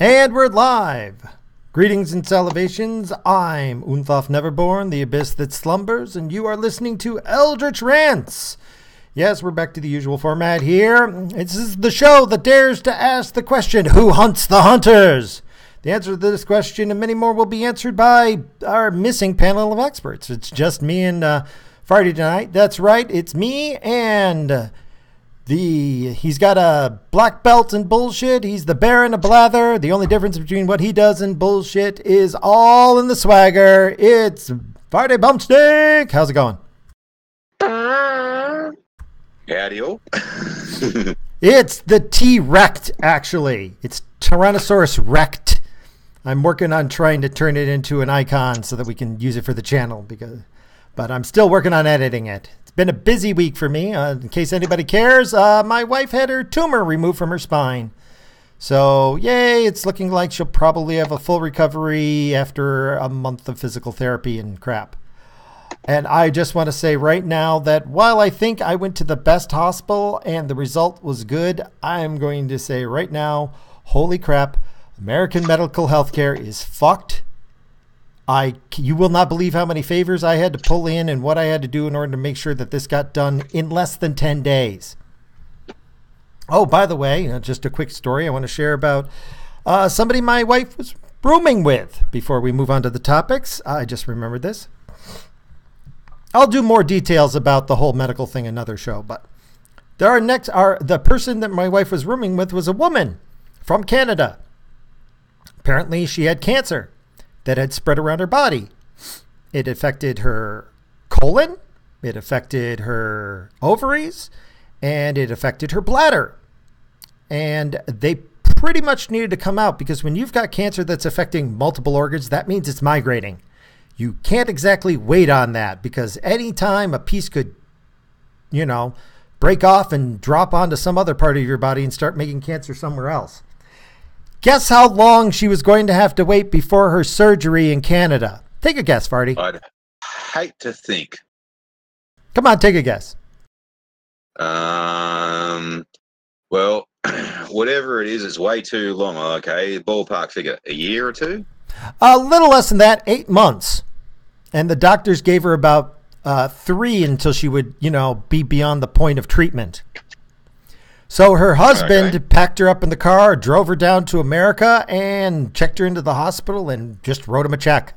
And we're live. Greetings and salutations. I'm Unthoff Neverborn, the abyss that slumbers, and you are listening to Eldritch Rants. Yes, we're back to the usual format here. This is the show that dares to ask the question, who hunts the hunters? The answer to this question and many more will be answered by our missing panel of experts. It's just me and Friday tonight. That's right, it's me and... He's got a black belt in bullshit. He's the Baron of Blather. The only difference between what he does and bullshit is all in the swagger. It's Friday Bumpstick. How's it going? Howdy-o. It's the T-Rect, actually. It's Tyrannosaurus Rect. I'm working on trying to turn it into an icon so that we can use it for the channel, but I'm still working on editing it. Been a busy week for me. In case anybody cares, my wife had her tumor removed from her spine. So, yay, it's looking like she'll probably have a full recovery after a month of physical therapy and crap. And I just want to say right now that while I think I went to the best hospital and the result was good, I'm going to say right now, holy crap, American medical healthcare is fucked. You will not believe how many favors I had to pull in and what I had to do in order to make sure that this got done in less than 10 days. Oh, by the way, just a quick story I want to share about somebody my wife was rooming with before we move on to the topics. I just remembered this. I'll do more details about the whole medical thing another show, but the person that my wife was rooming with was a woman from Canada. Apparently she had cancer that had spread around her body. It affected her colon, it affected her ovaries, and it affected her bladder. And they pretty much needed to come out because when you've got cancer that's affecting multiple organs, that means it's migrating. You can't exactly wait on that because anytime a piece could, break off and drop onto some other part of your body and start making cancer somewhere else. Guess how long she was going to have to wait before her surgery in Canada? Take a guess, Farty. I'd hate to think. Come on, take a guess. Well, whatever it is, it's way too long. Okay, ballpark figure, a year or two? A little less than that, 8 months. And the doctors gave her about 3 until she would, be beyond the point of treatment. So her husband packed her up in the car, drove her down to America, and checked her into the hospital and just wrote him a check.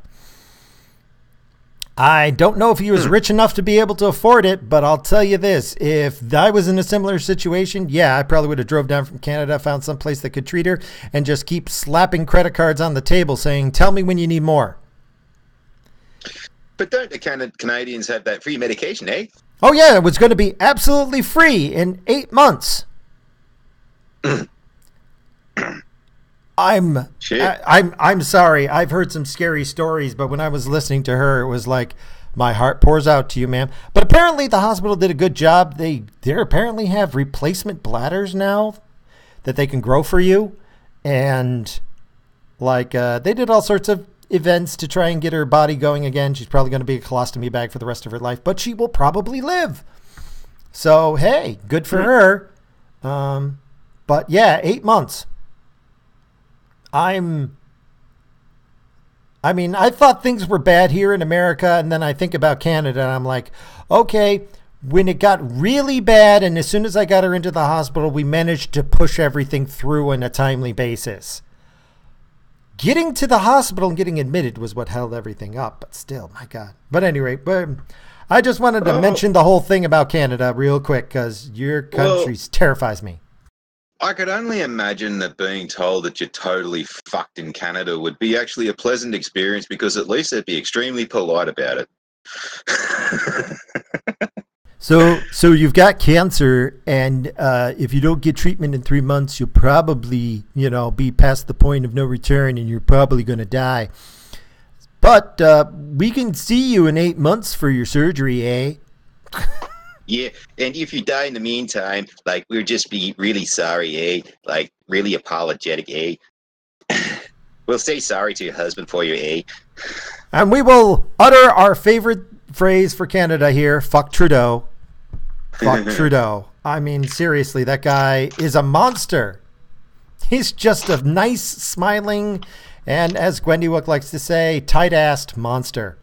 I don't know if he was rich enough to be able to afford it, but I'll tell you this. If I was in a similar situation, I probably would have drove down from Canada, found some place that could treat her, and just keep slapping credit cards on the table saying, tell me when you need more. But don't the Canadians have that free medication, eh? Oh, yeah, it was going to be absolutely free in 8 months. I'm sorry. I've heard some scary stories, but when I was listening to her, it was like my heart pours out to you, ma'am. But apparently the hospital did a good job. They apparently have replacement bladders now that they can grow for you, and they did all sorts of events to try and get her body going again. She's probably going to be a colostomy bag for the rest of her life, but she will probably live. So hey, good for her. But 8 months. I thought things were bad here in America, and then I think about Canada, and I'm like, okay, when it got really bad, and as soon as I got her into the hospital, we managed to push everything through on a timely basis. Getting to the hospital and getting admitted was what held everything up, but still, my God. But anyway, I just wanted to mention the whole thing about Canada real quick, because your country terrifies me. I could only imagine that being told that you're totally fucked in Canada would be actually a pleasant experience because at least they'd be extremely polite about it. So you've got cancer, and if you don't get treatment in 3 months, you'll probably, be past the point of no return, and you're probably going to die. But we can see you in 8 months for your surgery, eh? Yeah, and if you die in the meantime, we'll just be really sorry, eh? Really apologetic, eh? We'll say sorry to your husband for you, eh? And we will utter our favorite phrase for Canada here, fuck Trudeau. Fuck Trudeau. I mean, seriously, that guy is a monster. He's just a nice, smiling, and as Gwendywook likes to say, tight-assed monster.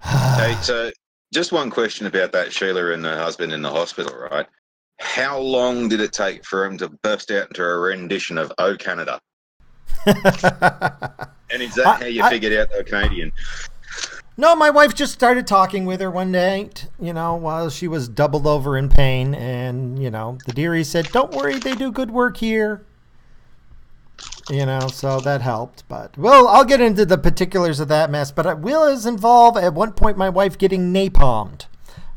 Hey, so just one question about that Sheila and her husband in the hospital, right? How long did it take for him to burst out into a rendition of "Oh Canada"? And is that how you figured out they're Canadian? No, my wife just started talking with her one night, while she was doubled over in pain. And, the dearie said, "Don't worry, they do good work here." So that helped. But, well, I'll get into the particulars of that mess. But it will involve, at one point, my wife getting napalmed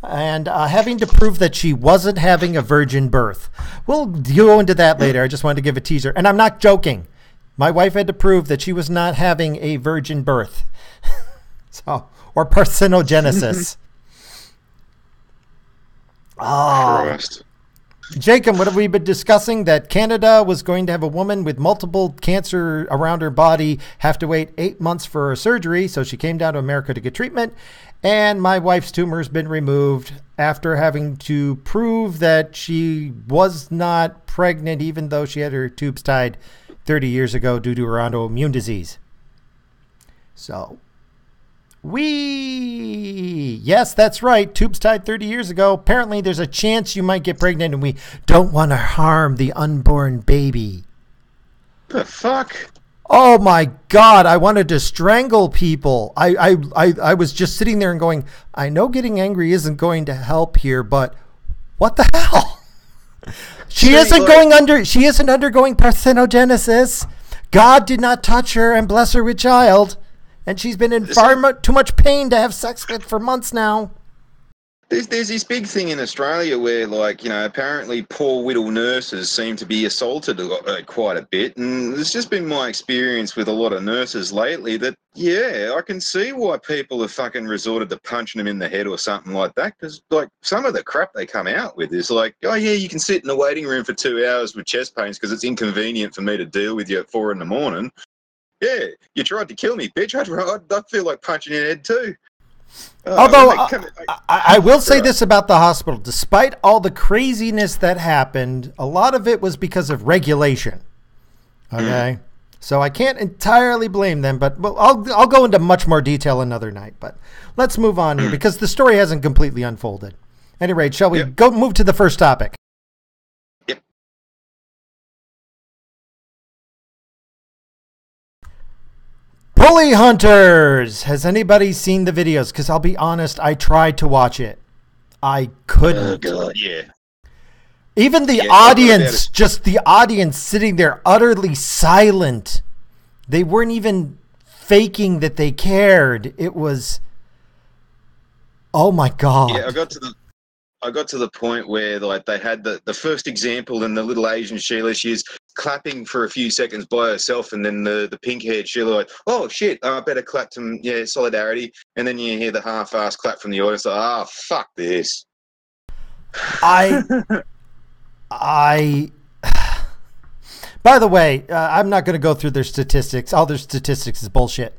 and having to prove that she wasn't having a virgin birth. We'll go into that later. I just wanted to give a teaser. And I'm not joking. My wife had to prove that she was not having a virgin birth. Or parthenogenesis. Christ. Jacob, what have we been discussing? That Canada was going to have a woman with multiple cancer around her body have to wait 8 months for her surgery. So she came down to America to get treatment. And my wife's tumor has been removed after having to prove that she was not pregnant, even though she had her tubes tied 30 years ago due to her autoimmune disease. So... yes, that's right. Tubes tied 30 years ago. Apparently, there's a chance you might get pregnant, and we don't want to harm the unborn baby. The fuck? Oh my God! I wanted to strangle people. I was just sitting there and going, I know getting angry isn't going to help here, but what the hell? She isn't undergoing parthenogenesis. God did not touch her and bless her with child. And she's been in too much pain to have sex with for months now. There's this big thing in Australia where, apparently poor widow nurses seem to be assaulted quite a bit. And it's just been my experience with a lot of nurses lately that, I can see why people have fucking resorted to punching them in the head or something like that. Because, some of the crap they come out with is like, oh, yeah, you can sit in the waiting room for 2 hours with chest pains because it's inconvenient for me to deal with you at 4 a.m. Yeah, you tried to kill me, bitch. I feel like punching your head too. Although, I will say this about the hospital. Despite all the craziness that happened, a lot of it was because of regulation. Okay? So I can't entirely blame them, but I'll go into much more detail another night. But let's move on here because the story hasn't completely unfolded. At any rate, shall we go move to the first topic? Bully Hunters! Has anybody seen the videos? Because I'll be honest, I tried to watch it. I couldn't. Oh, God, yeah. Even the audience, just the audience sitting there utterly silent. They weren't even faking that they cared. It was, oh my God. Yeah, I got to the point where they had the first example, and the little Asian Sheila, she's clapping for a few seconds by herself, and then the pink-haired Sheila oh shit, I better clap some solidarity, and then you hear the half-assed clap from the audience fuck this. By the way, I'm not going to go through their statistics. All their statistics is bullshit.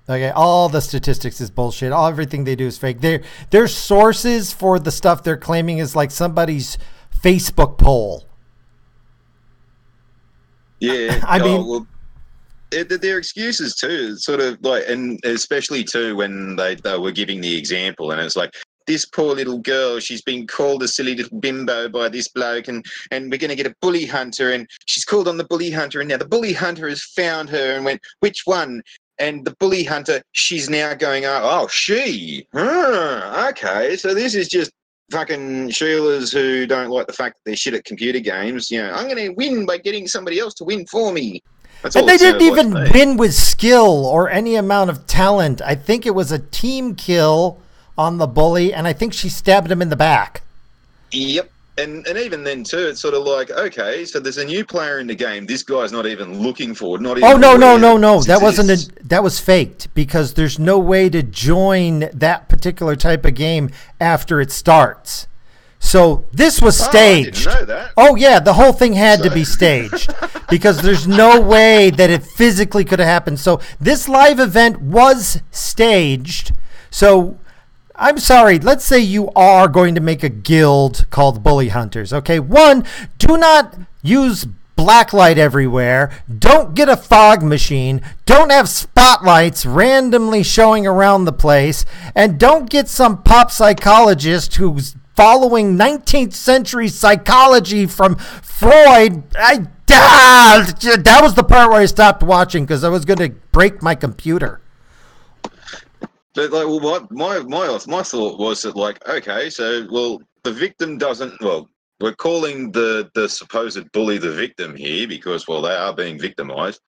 Okay, all the statistics is bullshit. Everything they do is fake. Their sources for the stuff they're claiming is like somebody's Facebook poll. Yeah, their excuses too, sort of and especially too when they were giving the example, and it's like, this poor little girl, she's been called a silly little bimbo by this bloke, and we're going to get a bully hunter, and she's called on the bully hunter, and now the bully hunter has found her and went, which one? And the bully hunter, she's now going, she? Okay, so this is just fucking Sheilas who don't like the fact that they're shit at computer games. I'm going to win by getting somebody else to win for me. And they didn't even win with skill or any amount of talent. I think it was a team kill on the bully, and I think she stabbed him in the back. Yep. And even then too, it's sort of like, okay, so there's a new player in the game. This guy's not even looking forward. Not even. No. That was faked, because there's no way to join that particular type of game after it starts. So this was staged. I didn't know that. Oh yeah, the whole thing had to be staged because there's no way that it physically could have happened. So this live event was staged. So I'm sorry, let's say you are going to make a guild called Bully Hunters. Okay, one, do not use blacklight everywhere, don't get a fog machine, don't have spotlights randomly showing around the place, and don't get some pop psychologist who's following 19th century psychology from Freud. That was the part where I stopped watching because I was going to break my computer. But like, well, my thought was that, like, okay, so, well, the victim doesn't, well, we're calling the supposed bully the victim here because, well, they are being victimized.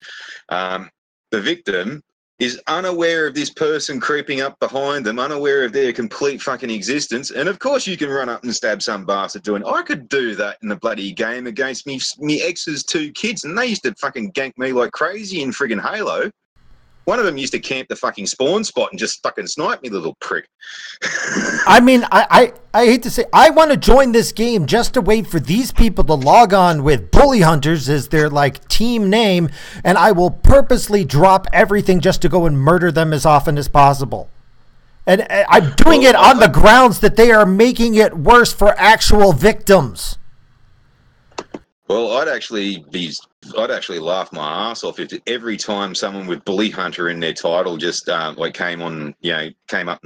The victim is unaware of this person creeping up behind them, unaware of their complete fucking existence. And of course you can run up and stab some bastard doing, I could do that in the bloody game against me ex's 2 kids, and they used to fucking gank me like crazy in friggin' Halo. One of them used to camp the fucking spawn spot and just fucking snipe me, little prick. I mean, I hate to say, I want to join this game just to wait for these people to log on with Bully Hunters as their, like, team name, and I will purposely drop everything just to go and murder them as often as possible. And I'm doing it on the grounds that they are making it worse for actual victims. Well, I'd actually laugh my ass off if every time someone with Bully Hunter in their title just came up in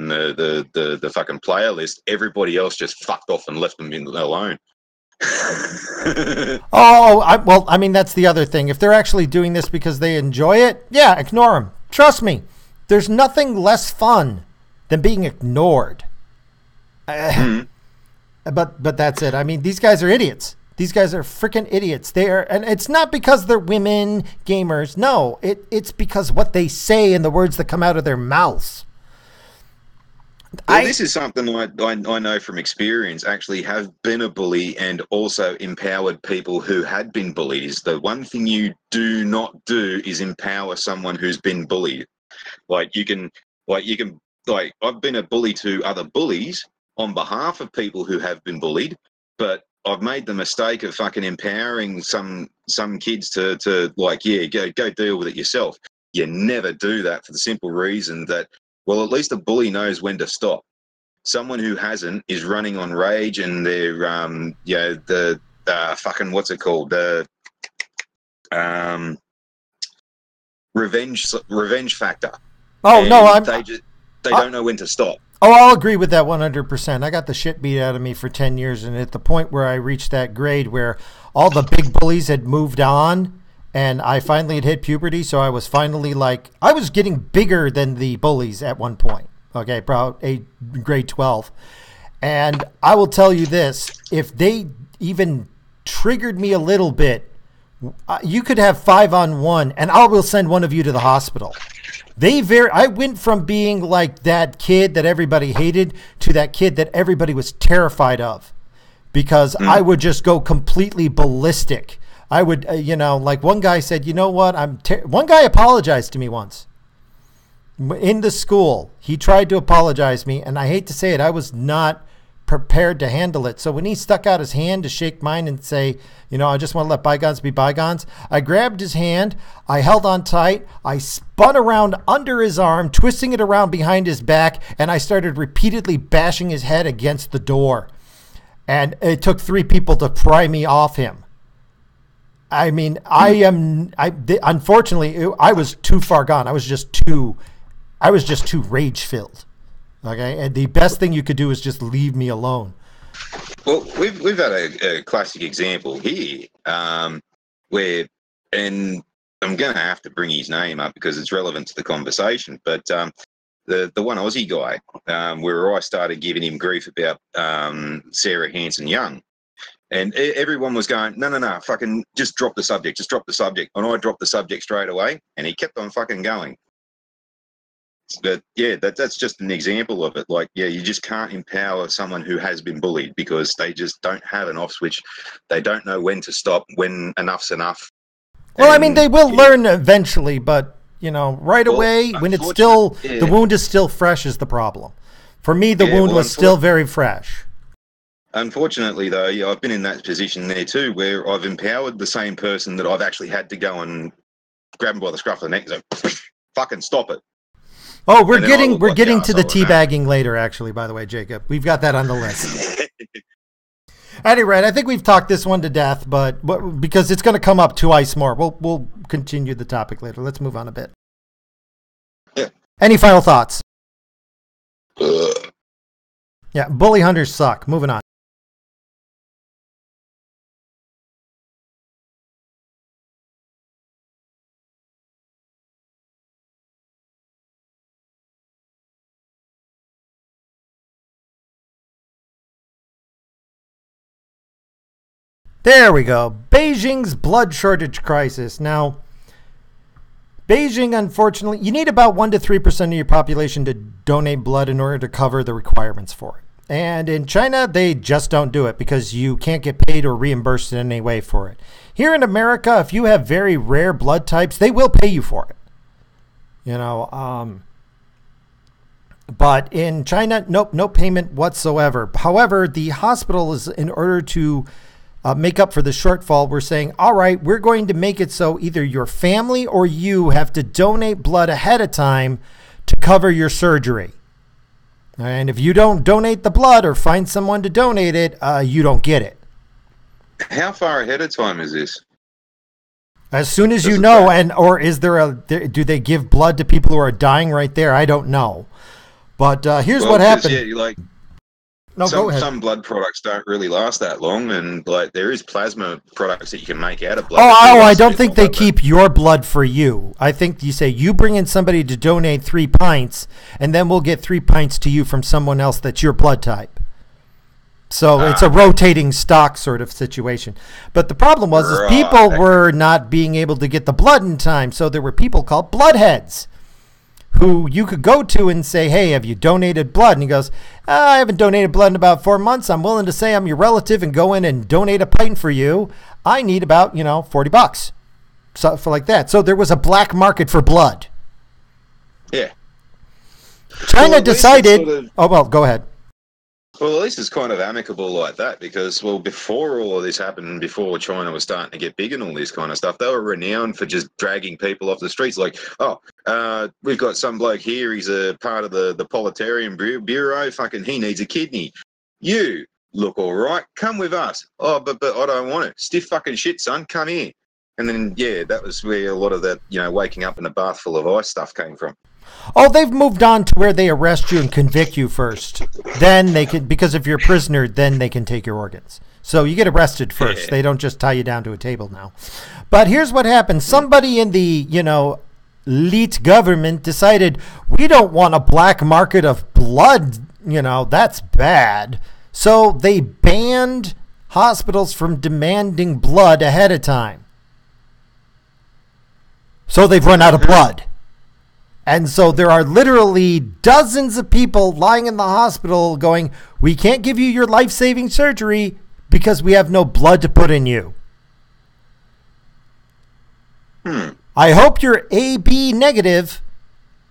the fucking player list, everybody else just fucked off and left them alone. I mean, that's the other thing. If they're actually doing this because they enjoy it, yeah, ignore them. Trust me, there's nothing less fun than being ignored. But that's it. I mean, these guys are idiots. These guys are freaking idiots. They are, and it's not because they're women gamers. No, it's because what they say and the words that come out of their mouths. Well, this is something I know from experience. Actually, have been a bully and also empowered people who had been bullied. Is the one thing you do not do is empower someone who's been bullied. I've been a bully to other bullies on behalf of people who have been bullied, but I've made the mistake of fucking empowering some kids to go deal with it yourself. You never do that for the simple reason that, well, at least a bully knows when to stop. Someone who hasn't is running on rage and they're fucking, what's it called? The revenge factor. Oh, and no, they don't know when to stop. Oh, I'll agree with that 100%. I got the shit beat out of me for 10 years, and at the point where I reached that grade where all the big bullies had moved on, and I finally had hit puberty, so I was finally I was getting bigger than the bullies at one point, okay, probably grade 12. And I will tell you this, if they even triggered me a little bit, you could have 5-on-1, and I will send one of you to the hospital. I went from being like that kid that everybody hated to that kid that everybody was terrified of, because I would just go completely ballistic. I would, like one guy said, you know what? One guy apologized to me once in the school. He tried to apologize to me, and I hate to say it, I was not prepared to handle it. So when he stuck out his hand to shake mine and say, I just want to let bygones be bygones, I grabbed his hand, I held on tight, I spun around under his arm, twisting it around behind his back, and I started repeatedly bashing his head against the door. And it took 3 people to pry me off him. I mean, unfortunately, I was too far gone. I was just too rage-filled. Okay, and the best thing you could do is just leave me alone. Well, we've had a classic example here where, and I'm going to have to bring his name up because it's relevant to the conversation, but the one Aussie guy, where I started giving him grief about Sarah Hanson-Young, and everyone was going, no, fucking just drop the subject, and I dropped the subject straight away, and he kept on fucking going. But yeah, that's just an example of it. You just can't empower someone who has been bullied because they just don't have an off switch. They don't know when to stop, when enough's enough. Well, I mean, they will learn eventually, but right away, when it's still the wound is still fresh, is the problem. For me, the wound was still very fresh. Unfortunately, though, I've been in that position there too, where I've empowered the same person that I've actually had to go and grab him by the scruff of the neck and say, fucking stop it. Oh, we're getting to the teabagging later, actually, by the way, Jacob. We've got that on the list. Anyway, I think we've talked this one to death, but because it's going to come up twice more. We'll continue the topic later. Let's move on a bit. Yeah. Any final thoughts? Yeah, bully hunters suck. Moving on. There we go. Beijing's blood shortage crisis. Now, Beijing, unfortunately, you need about 1 to 3% of your population to donate blood in order to cover the requirements for it. And in China, they just don't do it because you can't get paid or reimbursed in any way for it. Here in America, if you have very rare blood types, they will pay you for it. But in China, nope, no payment whatsoever. However, the hospital is, in order to make up for the shortfall, we're saying, all right, we're going to make it so either your family or you have to donate blood ahead of time to cover your surgery. And if you don't donate the blood or find someone to donate it, you don't get it. How far ahead of time is this? As soon as you know, or is there do they give blood to people who are dying right there? I don't know. But here's what happened. Yeah, go ahead. Some blood products don't really last that long, and there is plasma products that you can make out of blood. I don't think they keep your blood for you. I think you say you bring in somebody to donate 3 pints, and then we'll get 3 pints to you from someone else that's your blood type. So it's a rotating stock sort of situation. But the problem was is people were not being able to get the blood in time, so there were people called bloodheads who you could go to and say, hey, have you donated blood? And he goes, I haven't donated blood in about 4 months. I'm willing to say I'm your relative and go in and donate a pint for you. I need about, $40. So for like that. So there was a black market for blood. Yeah. China decided, go ahead. Well, at least it's kind of amicable like that because, before all of this happened, before China was starting to get big and all this kind of stuff, they were renowned for just dragging people off the streets. Like, we've got some bloke here, he's a part of the Proletarian Bureau, fucking he needs a kidney. You look all right, come with us. Oh, but I don't want it. Stiff fucking shit, son, come here. And then, that was where a lot of that, waking up in a bath full of ice stuff came from. Oh, they've moved on to where they arrest you and convict you first. Then they can, because if you're a prisoner, then they can take your organs. So you get arrested first. Yeah. They don't just tie you down to a table now. But here's what happened. Somebody in the, elite government decided we don't want a black market of blood. That's bad. So they banned hospitals from demanding blood ahead of time. So they've run out of blood. And so there are literally dozens of people lying in the hospital going, we can't give you your life-saving surgery because we have no blood to put in you. I hope you're AB negative.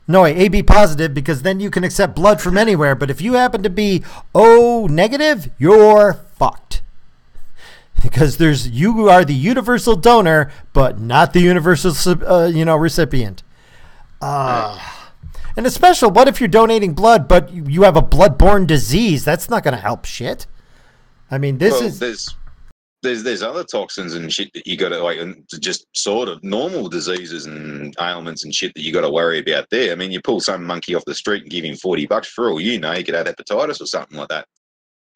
No, AB positive, because then you can accept blood from anywhere. But if you happen to be O negative, you're fucked. Because you are the universal donor, but not the universal recipient. And especially, what if you're donating blood, but you have a blood-borne disease? That's not going to help shit. I mean, there's other toxins and shit that you got to just sort of normal diseases and ailments and shit that you got to worry about there. I mean, you pull some monkey off the street and give him $40 for all you could have hepatitis or something like that.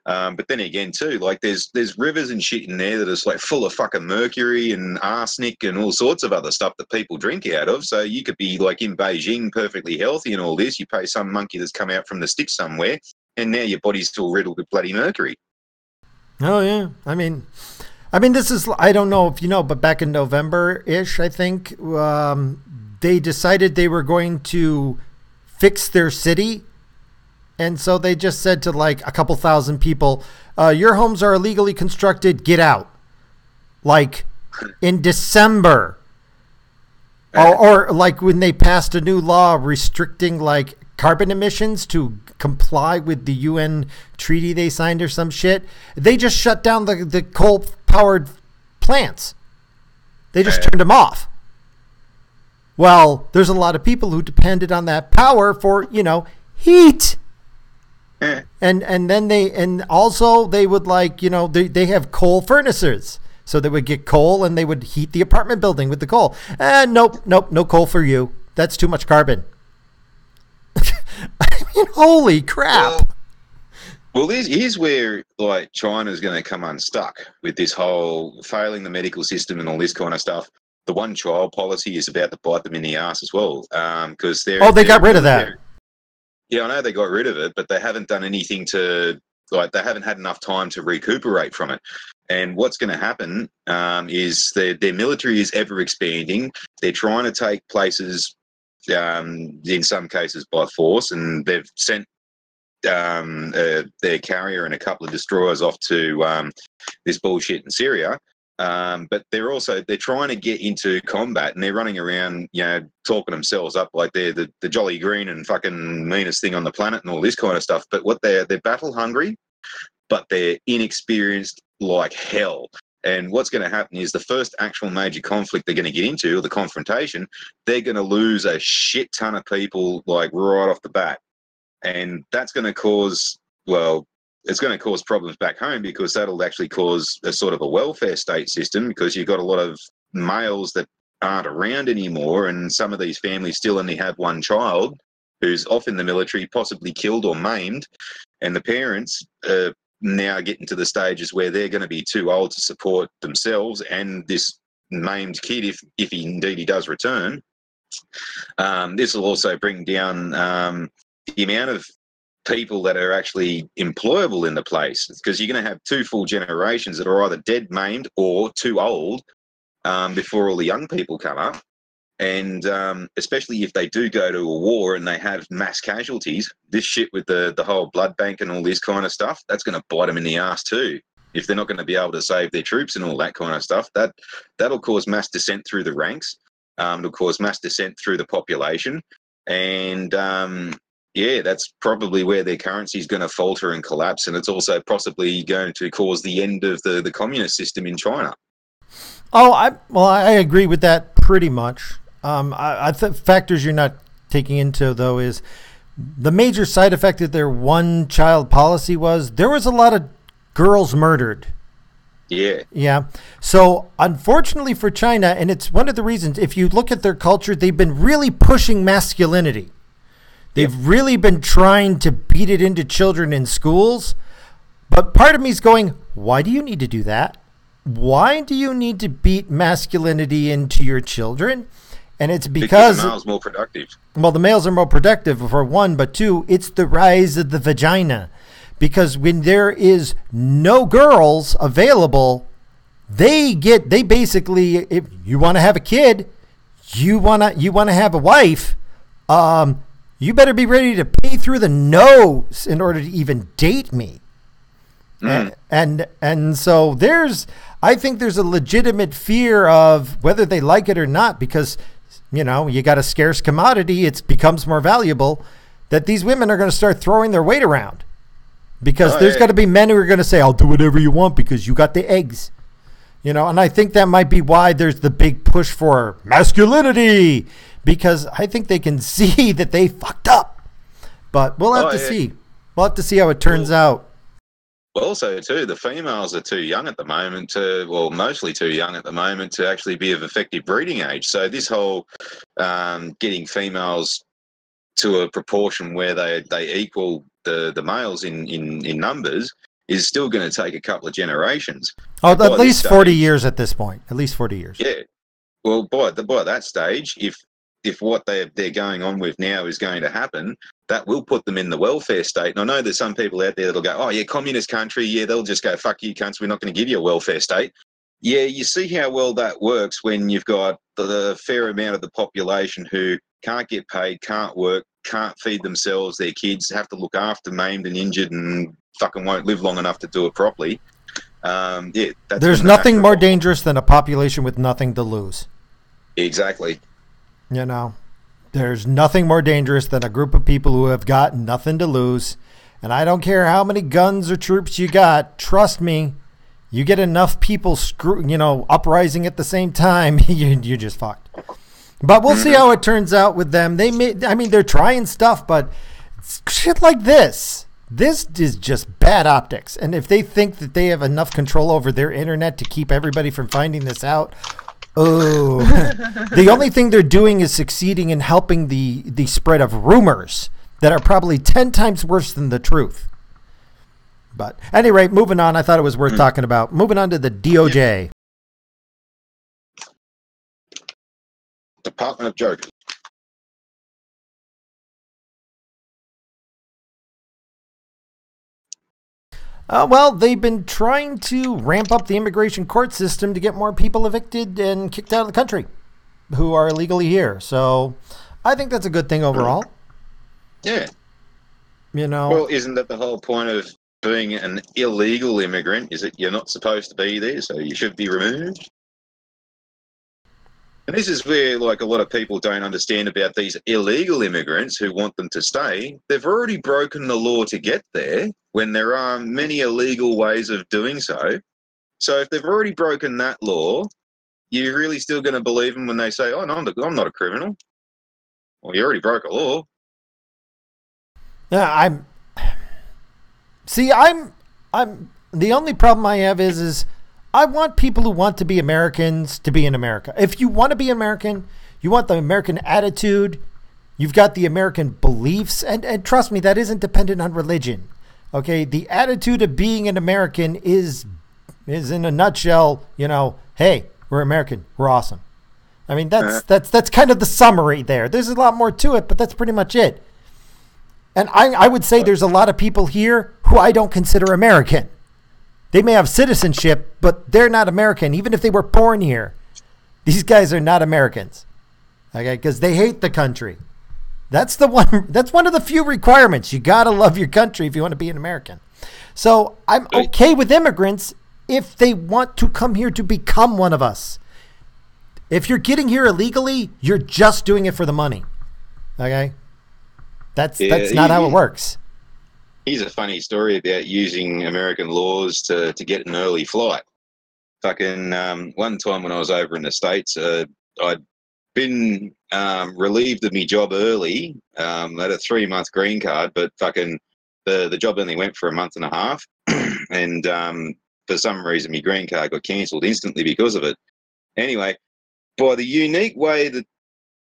But then again, too, there's rivers and shit in there that is full of fucking mercury and arsenic and all sorts of other stuff that people drink out of. So you could be in Beijing, perfectly healthy and all this. You pay some monkey that's come out from the sticks somewhere, and now your body's still riddled with bloody mercury. Oh yeah, I mean, this is, I don't know if you know, but back in November-ish, I think they decided they were going to fix their city. And so they just said to a couple thousand people, your homes are illegally constructed, get out. In December. Or when they passed a new law restricting carbon emissions to comply with the UN treaty they signed or some shit. They just shut down the coal-powered plants. They just turned them off. Well, there's a lot of people who depended on that power for, heat. Yeah. And then they also they would like, they have coal furnaces. So they would get coal and they would heat the apartment building with the coal. And nope, no coal for you. That's too much carbon. I mean, holy crap. Well, here's where like China's going to come unstuck with this whole failing the medical system and all this kind of stuff. The one child policy is about to bite them in the ass as well, because they got rid of that. Yeah, I know they got rid of it, but they haven't done anything to they haven't had enough time to recuperate from it. And what's going to happen is their military is ever expanding. They're trying to take places, in some cases by force, and they've sent their carrier and a couple of destroyers off to this bullshit in Syria. But they're trying to get into combat, and they're running around, talking themselves up like they're the jolly green and fucking meanest thing on the planet and all this kind of stuff. But what they're battle hungry, but they're inexperienced like hell. And what's going to happen is the first actual major conflict they're going to get into, or the confrontation, they're going to lose a shit ton of people like right off the bat. And that's going to cause, it's going to cause problems back home, because that'll actually cause a sort of a welfare state system, because you've got a lot of males that aren't around anymore, and some of these families still only have one child who's off in the military, possibly killed or maimed, and the parents are now getting to the stages where they're going to be too old to support themselves and this maimed kid if he does return. This will also bring down the amount of people that are actually employable in the place, because you're going to have two full generations that are either dead, maimed, or too old before all the young people come up. And especially if they do go to a war and they have mass casualties, this shit with the whole blood bank and all this kind of stuff, that's going to bite them in the ass too. If they're not going to be able to save their troops and all that kind of stuff, that'll cause mass dissent through the ranks. It'll cause mass dissent through the population. And that's probably where their currency is going to falter and collapse. And it's also possibly going to cause the end of the communist system in China. Oh, I agree with that pretty much. I think factors you're not taking into, though, is the major side effect of their one-child policy was there was a lot of girls murdered. Yeah. Yeah. So, unfortunately for China, and it's one of the reasons, if you look at their culture, they've been really pushing masculinity. They've really been trying to beat it into children in schools. But part of me is going, why do you need to do that? Why do you need to beat masculinity into your children? And it's because the male's more productive. Well, the males are more productive, for one, but two, it's the rise of the vagina. Because when there is no girls available, they basically, if you want to have a kid, you want to have a wife, you better be ready to pay through the nose in order to even date me. And so I think there's a legitimate fear of whether they like it or not, because, you got a scarce commodity, it becomes more valuable, that these women are going to start throwing their weight around. Because there's got to be men who are going to say, I'll do whatever you want because you got the eggs. And I think that might be why there's the big push for masculinity, because I think they can see that they fucked up. But we'll have to see. We'll have to see how it turns out. Also, too, the females are too young at the moment mostly too young at the moment to actually be of effective breeding age. So this whole getting females to a proportion where they equal the males in numbers is still going to take a couple of generations. Oh, at least 40 years at this point. At least 40 years. Yeah. Well, by that stage, if what they're going on with now is going to happen, that will put them in the welfare state. And I know there's some people out there that'll go, oh, yeah, communist country, yeah, they'll just go, fuck you cunts, we're not going to give you a welfare state. Yeah, you see how well that works when you've got the fair amount of the population who can't get paid, can't work, can't feed themselves, their kids, have to look after maimed and injured and fucking won't live long enough to do it properly. There's nothing more dangerous than a population with nothing to lose. Exactly. There's nothing more dangerous than a group of people who have got nothing to lose. And I don't care how many guns or troops you got. Trust me, you get enough people uprising at the same time, you're just fucked. But we'll see how it turns out with them. They're trying stuff, but shit like this This is just bad optics. And if they think that they have enough control over their internet to keep everybody from finding this out, the only thing they're doing is succeeding in helping the spread of rumors that are probably 10 times worse than the truth. But at any rate, moving on, I thought it was worth talking about. Moving on to the DOJ. Department of Jokers. Well, they've been trying to ramp up the immigration court system to get more people evicted and kicked out of the country who are illegally here. So I think that's a good thing overall. Yeah. You know. Well, isn't that the whole point of being an illegal immigrant? Is that you're not supposed to be there, so you should be removed? And this is where, like, a lot of people don't understand about these illegal immigrants who want them to stay. They've already broken the law to get there when there are many illegal ways of doing so. So if they've already broken that law, you're really still going to believe them when they say, oh, no, I'm not a criminal. Well, you already broke a law. Yeah, I'm the only problem I have is I want people who want to be Americans to be in America. If you want to be American, you want the American attitude, you've got the American beliefs, and trust me, that isn't dependent on religion. Okay, the attitude of being an American is in a nutshell, hey, we're American, we're awesome. I mean, that's kind of the summary there. There's a lot more to it, but that's pretty much it. And I would say there's a lot of people here who I don't consider American. They may have citizenship, but they're not American, even if they were born here. These guys are not Americans, okay? Because they hate the country. That's one of the few requirements. You got to love your country if you want to be an American. So I'm okay with immigrants if they want to come here to become one of us. If you're getting here illegally, you're just doing it for the money, okay? That's not how it works. Here's a funny story about using American laws to get an early flight. Fucking one time when I was over in the States, I'd been relieved of my job early. I had a 3-month green card, but fucking the job only went for a month and a half. And for some reason, my green card got cancelled instantly because of it. Anyway, by the unique way that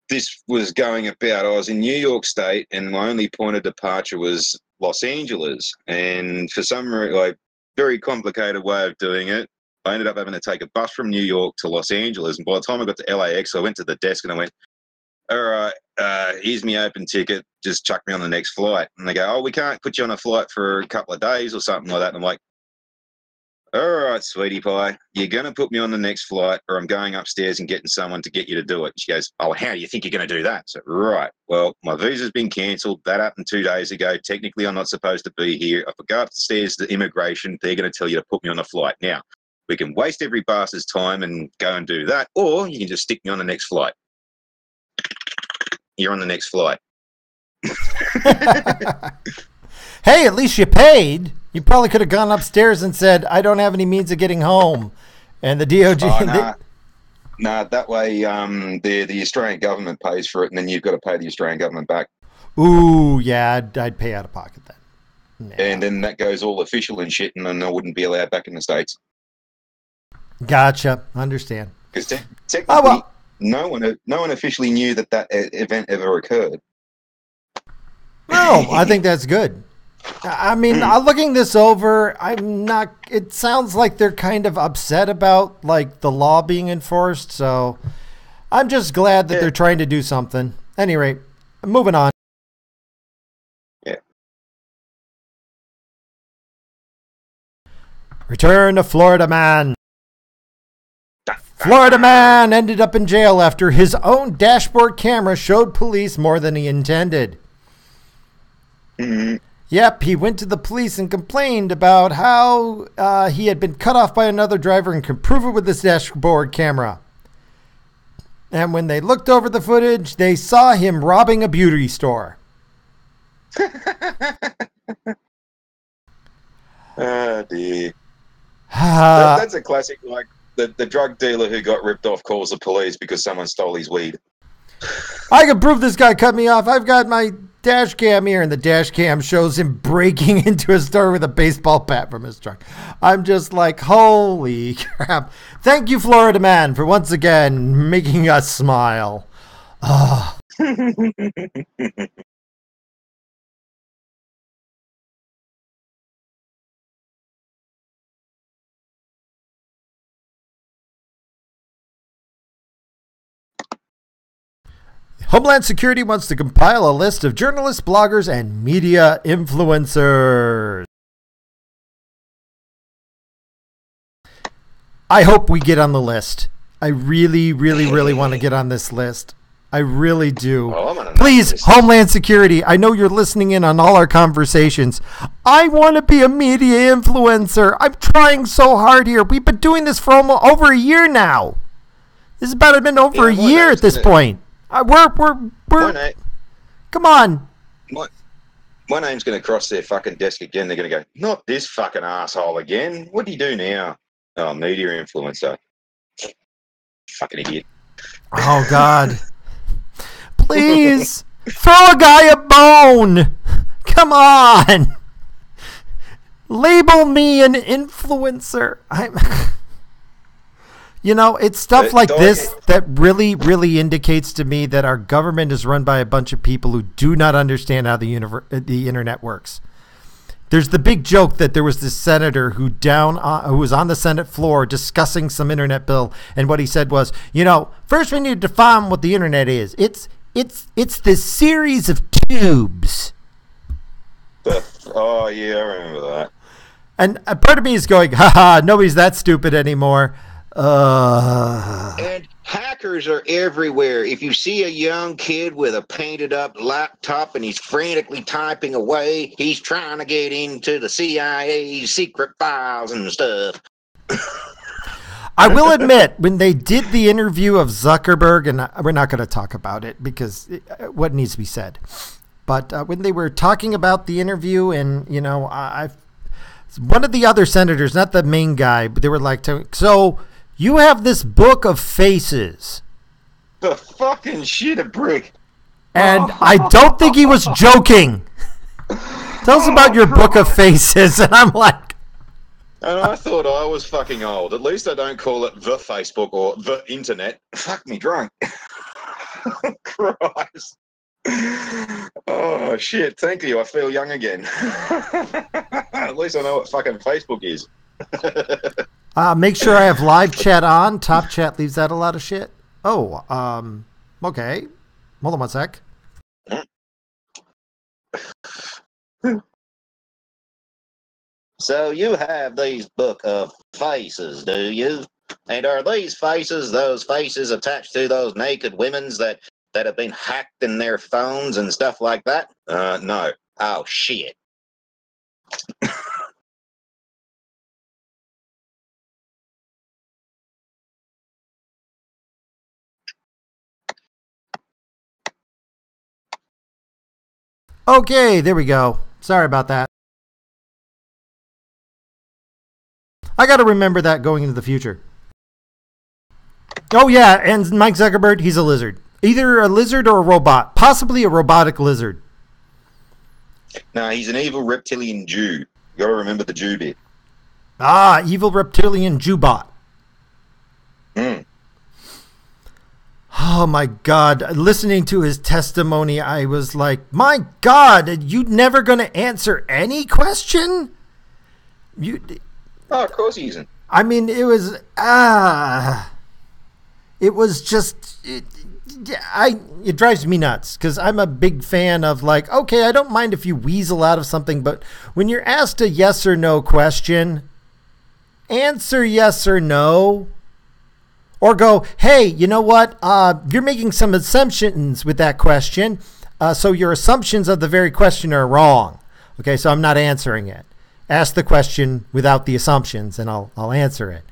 this was going about, I was in New York State and my only point of departure was Los Angeles. And for some reason, very complicated way of doing it, I ended up having to take a bus from New York to Los Angeles. And by the time I got to LAX, I went to the desk and I went, all right, here's my open ticket. Just chuck me on the next flight. And they go, oh, we can't put you on a flight for a couple of days or something like that. And I'm like, all right, sweetie pie, you're going to put me on the next flight or I'm going upstairs and getting someone to get you to do it. She goes, oh, how do you think you're going to do that? So, right, well, my visa's been cancelled. That happened 2 days ago. Technically, I'm not supposed to be here. If I go upstairs to immigration, they're going to tell you to put me on a flight. Now, we can waste every bastard's time and go and do that, or you can just stick me on the next flight. You're on the next flight. Hey, at least you paid. You probably could have gone upstairs and said, I don't have any means of getting home. And the DOJ... Nah, that way the Australian government pays for it, and then you've got to pay the Australian government back. Ooh, yeah, I'd pay out of pocket then. Nah. And then that goes all official and shit, and then I wouldn't be allowed back in the States. Gotcha. Understand. Because technically, no one officially knew that event ever occurred. No, I think that's good. I mean, looking this over, it sounds like they're kind of upset about, the law being enforced, so I'm just glad that they're trying to do something. Any rate, moving on. Yeah. Return to Florida man. Florida man ended up in jail after his own dashboard camera showed police more than he intended. Mm-hmm. Yep, he went to the police and complained about how he had been cut off by another driver and could prove it with his dashboard camera. And when they looked over the footage, they saw him robbing a beauty store. Oh, dear. That's a classic, the drug dealer who got ripped off calls the police because someone stole his weed. I can prove this guy cut me off. I've got my dash cam here, and the dash cam shows him breaking into a store with a baseball bat from his truck. I'm just like, holy crap. Thank you, Florida Man, for once again making us smile. Oh. Homeland Security wants to compile a list of journalists, bloggers, and media influencers. I hope we get on the list. I really, really, really want to get on this list. I really do. Please, Homeland Security, I know you're listening in on all our conversations. I want to be a media influencer. I'm trying so hard here. We've been doing this for almost over a year now. This has about been over a year at this point. We're come on. My name's going to cross their fucking desk again. They're going to go, not this fucking asshole again. What do you do now? Oh, media influencer. Fucking idiot. Oh, God. Please, throw a guy a bone. Come on. Label me an influencer. You know, it's stuff like this that really, really indicates to me that our government is run by a bunch of people who do not understand how the internet works. There's the big joke that there was this senator who was on the Senate floor discussing some internet bill, and what he said was, you know, first we need to define what the internet is. It's this series of tubes. Oh yeah, I remember that. And part of me is going, haha, nobody's that stupid anymore. And hackers are everywhere. If you see a young kid with a painted up laptop and he's frantically typing away, he's trying to get into the CIA's secret files and stuff. I will admit, when they did the interview of Zuckerberg, and we're not going to talk about it because what needs to be said, but when they were talking about the interview, and you know, one of the other senators, not the main guy, but they were like, so you have this book of faces. The fucking shit a brick. And I don't think he was joking. Tell us about your book of faces. And I'm like. And I thought I was fucking old. At least I don't call it the Facebook or the internet. Fuck me drunk. Christ. Oh, shit. Thank you. I feel young again. At least I know what fucking Facebook is. Make sure I have live chat on. Top chat leaves out a lot of shit. Oh, okay. Hold on one sec. So you have these book of faces, do you? And are these faces, those faces attached to those naked women's that have been hacked in their phones and stuff like that? No. Oh, shit. Okay, there we go. Sorry about that. I got to remember that going into the future. Oh, yeah, and Mike Zuckerberg, he's a lizard. Either a lizard or a robot. Possibly a robotic lizard. No, he's an evil reptilian Jew. You got to remember the Jew bit. Ah, evil reptilian Jew-bot. Oh, my God. Listening to his testimony, I was like, my God, you never going to answer any question? Oh, of course he isn't. I mean, it was just, it drives me nuts because I'm a big fan of like, okay, I don't mind if you weasel out of something, but when you're asked a yes or no question, answer yes or no, or go, hey, you know what? You're making some assumptions with that question, so your assumptions of the very question are wrong. Okay, so I'm not answering it. Ask the question without the assumptions, and I'll answer it.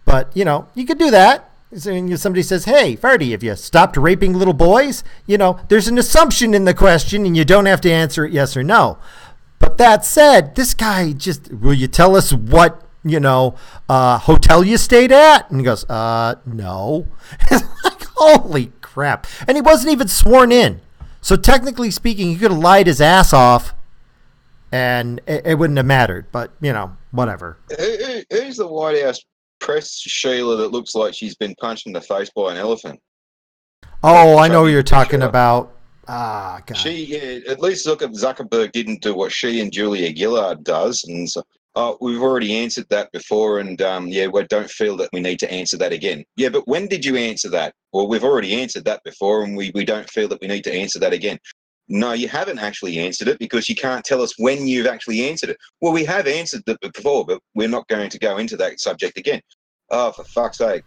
But, you know, you could do that. So somebody says, hey, Farty, have you stopped raping little boys? You know, there's an assumption in the question, and you don't have to answer it yes or no. But that said, this guy just, will you tell us what, you know, hotel you stayed at? And he goes, no. It's like, holy crap. And he wasn't even sworn in. So technically speaking, he could have lied his ass off and it wouldn't have mattered. But, whatever. Who's the White House press Sheila that looks like she's been punched in the face by an elephant? Oh, I know who you're talking about. Ah, God. At least Zuckerberg didn't do what she and Julia Gillard does. And so, we've already answered that before. And, we don't feel that we need to answer that again. Yeah, but when did you answer that? Well, we've already answered that before, and we don't feel that we need to answer that again. No, you haven't actually answered it because you can't tell us when you've actually answered it. Well, we have answered it before, but we're not going to go into that subject again. Oh, for fuck's sake.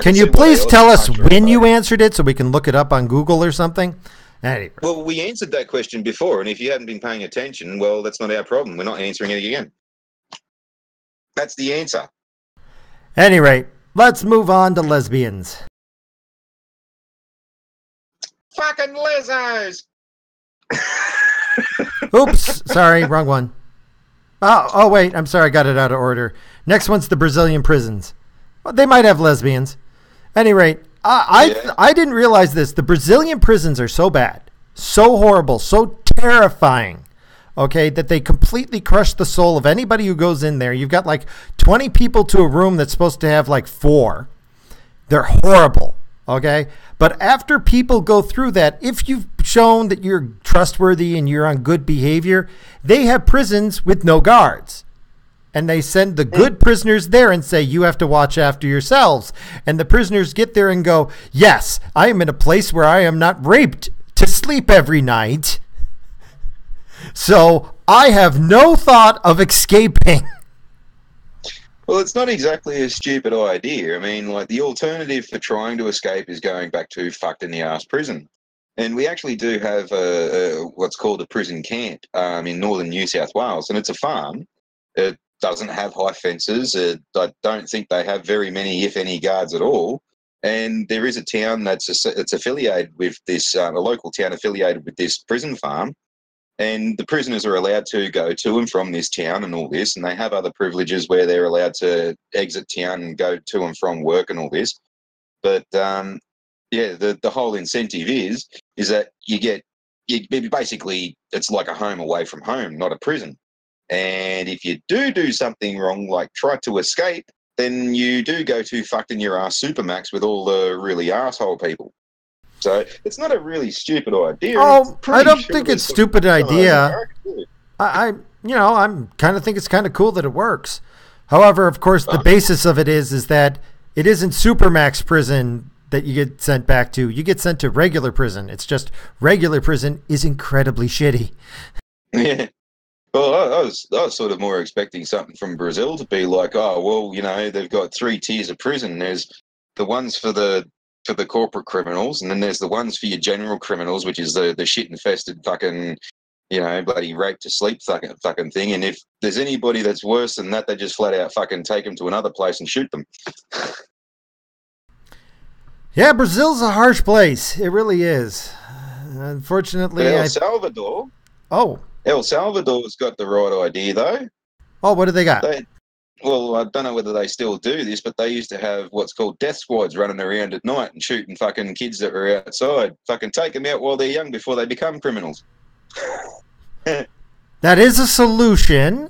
Can you please tell us when you answered it so we can look it up on Google or something? Anyway. Well, we answered that question before, and if you hadn't been paying attention, well, that's not our problem. We're not answering it again. That's the answer. Any rate, let's move on to lesbians. Fucking lesos! Oops, sorry, wrong one. Oh, wait, I'm sorry, I got it out of order. Next one's the Brazilian prisons. Well, they might have lesbians. Any rate, I didn't realize this. The Brazilian prisons are so bad, so horrible, so terrifying, okay, that they completely crush the soul of anybody who goes in there. You've got like 20 people to a room that's supposed to have like 4. They're horrible, okay? But after people go through that, if you've shown that you're trustworthy and you're on good behavior, they have prisons with no guards. And they send the good prisoners there and say, you have to watch after yourselves. And the prisoners get there and go, yes, I am in a place where I am not raped to sleep every night. So I have no thought of escaping. Well, it's not exactly a stupid idea. I mean, like, the alternative for trying to escape is going back to fucked in the ass prison. And we actually do have what's called a prison camp in northern New South Wales, and it's a farm. It doesn't have high fences. I don't think they have very many, if any, guards at all. And there is a town that's affiliated with this, a local town affiliated with this prison farm. And the prisoners are allowed to go to and from this town and all this, and they have other privileges where they're allowed to exit town and go to and from work and all this. But the whole incentive is that basically it's like a home away from home, not a prison. And if you do something wrong, like try to escape, then you do go to fucked in your ass supermax with all the really asshole people. So it's not a really stupid idea. Oh, I don't think it's a stupid idea. I kind of think it's kind of cool that it works. However, of course, the basis of it is that it isn't supermax prison that you get sent back to. You get sent to regular prison. It's just regular prison is incredibly shitty. Yeah. Well, I was sort of more expecting something from Brazil to be like, oh, well, they've got 3 tiers of prison. There's the ones for the corporate criminals, and then there's the ones for your general criminals, which is the shit-infested fucking, bloody rape to sleep fucking thing. And if there's anybody that's worse than that, they just flat out fucking take them to another place and shoot them. Yeah, Brazil's a harsh place. It really is. Unfortunately, El Salvador. Oh. El Salvador's got the right idea, though. Oh, what do they got? Well, I don't know whether they still do this, but they used to have what's called death squads running around at night and shooting fucking kids that were outside. Fucking take them out while they're young before they become criminals. That is a solution.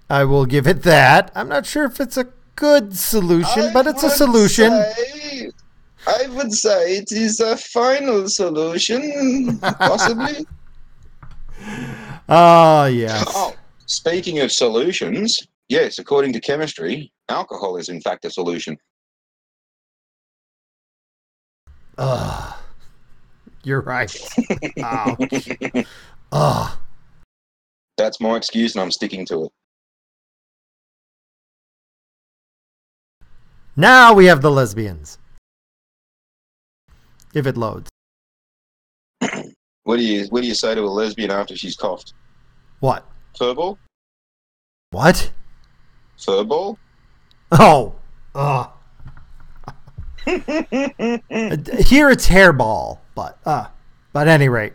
I will give it that. I'm not sure if it's a good solution, but it's a solution. I would say it is a final solution, possibly. Oh, yes. Oh, speaking of solutions, yes, according to chemistry, alcohol is in fact a solution. You're right. Ouch. That's my excuse, and I'm sticking to it. Now we have the lesbians. If it loads. What do you say to a lesbian after she's coughed? What? Furball? What? Furball? Oh. Here it's hairball, but at any rate.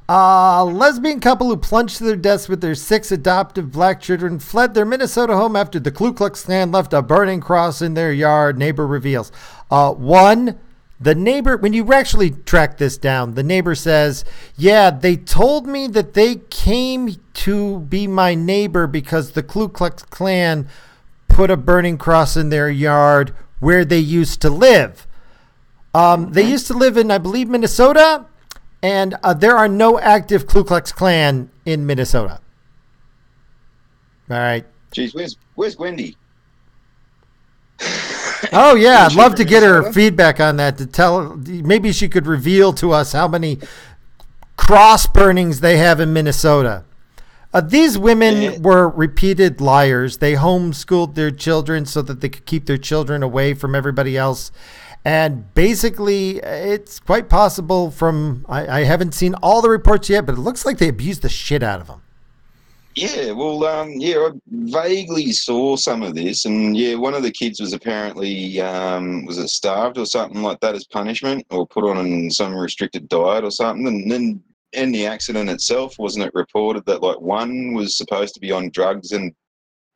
A lesbian couple who plunged to their deaths with their 6 adoptive black children fled their Minnesota home after the Ku Klux Klan left a burning cross in their yard, neighbor reveals. One The neighbor, when you actually track this down, the neighbor says, yeah, they told me that they came to be my neighbor because the Ku Klux Klan put a burning cross in their yard where they used to live. They used to live in, I believe, Minnesota, and there are no active Ku Klux Klan in Minnesota. All right. Jeez, where's Wendy? Oh, yeah. I'd love to get her feedback on that to tell. Maybe she could reveal to us how many cross burnings they have in Minnesota. These women were repeated liars. They homeschooled their children so that they could keep their children away from everybody else. And basically, it's quite possible from, I haven't seen all the reports yet, but it looks like they abused the shit out of them. Yeah, well, I vaguely saw some of this, and one of the kids was apparently, was it starved or something like that as punishment, or put on some restricted diet or something, and then in the accident itself, wasn't it reported that, like, one was supposed to be on drugs, and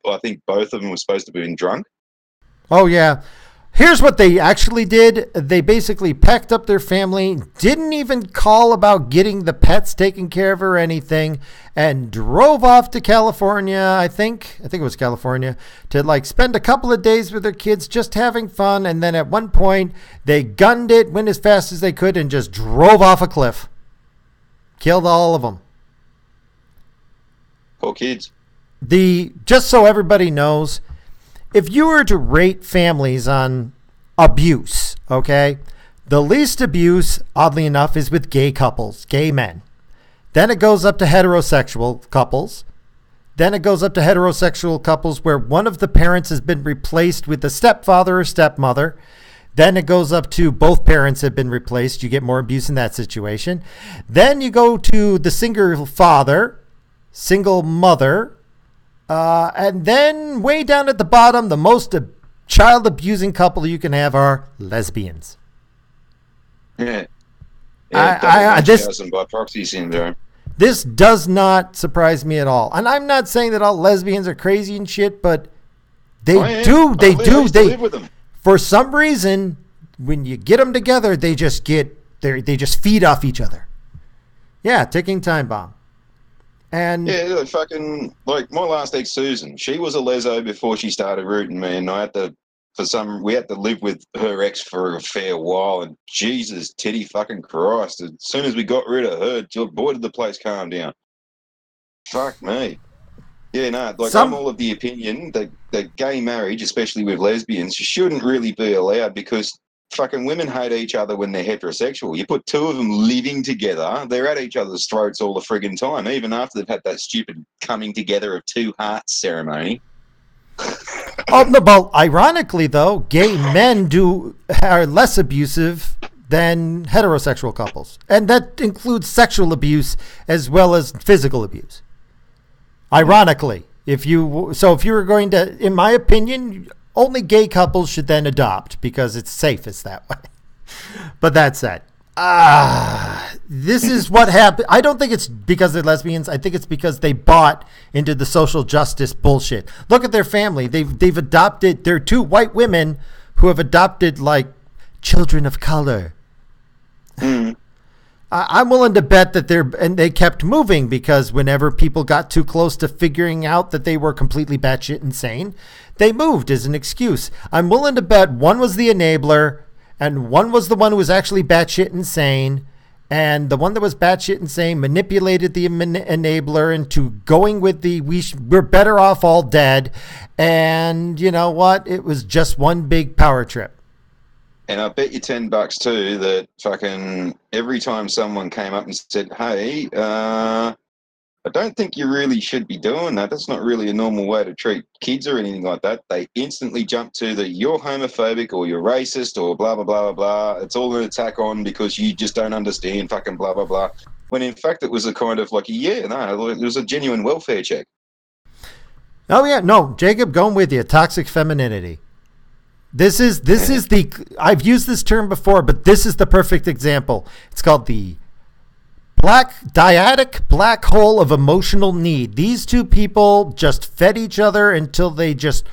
I think both of them were supposed to be drunk? Oh, yeah. Here's what they actually did. They basically packed up their family, didn't even call about getting the pets taken care of or anything, and drove off to California, I think it was California, to like spend a couple of days with their kids just having fun. And then at one point, they gunned it, went as fast as they could, and just drove off a cliff. Killed all of them. Poor kids. Just so everybody knows, if you were to rate families on abuse, okay, the least abuse, oddly enough, is with gay couples, gay men. Then it goes up to heterosexual couples. Then it goes up to heterosexual couples where one of the parents has been replaced with a stepfather or stepmother. Then it goes up to both parents have been replaced. You get more abuse in that situation. Then you go to the single father, single mother, and then way down at the bottom, the most child abusing couple you can have are lesbians. Yeah. This by proxy syndrome. This does not surprise me at all. And I'm not saying that all lesbians are crazy and shit, but they do. Live with them. For some reason, when you get them together, they just feed off each other. Yeah, ticking time bomb. And yeah, fucking, like, my last ex, Susan, she was a leso before she started rooting me, and we had to live with her ex for a fair while, and Jesus, titty fucking Christ, as soon as we got rid of her, boy, did the place calm down. Fuck me. Yeah, no, like, I'm all of the opinion that gay marriage, especially with lesbians, shouldn't really be allowed because fucking women hate each other when they're heterosexual. You put two of them living together, they're at each other's throats all the friggin' time, even after they've had that stupid coming together of two hearts ceremony. Oh, no, but ironically, though, gay men are less abusive than heterosexual couples. And that includes sexual abuse as well as physical abuse. Ironically, if you were going to, in my opinion, only gay couples should then adopt because it's safest that way. But that said, this is what happened. I don't think it's because they're lesbians. I think it's because they bought into the social justice bullshit. Look at their family. They've adopted. They're two white women who have adopted like children of color. Mm. I'm willing to bet that they kept moving because whenever people got too close to figuring out that they were completely batshit insane, they moved as an excuse. I'm willing to bet one was the enabler and one was the one who was actually batshit insane. And the one that was batshit insane manipulated the enabler into going with we're better off all dead. And you know what? It was just one big power trip. And I bet you $10 too that fucking every time someone came up and said, hey, I don't think you really should be doing that. That's not really a normal way to treat kids or anything like that. They instantly jump to you're homophobic or you're racist or blah, blah, blah, blah, blah. It's all an attack on because you just don't understand fucking blah, blah, blah. When in fact it was a kind of like, it was a genuine welfare check. Oh, yeah. No, Jacob, going with you. Toxic femininity. This is I've used this term before, but this is the perfect example. It's called the dyadic black hole of emotional need. These two people just fed each other until they just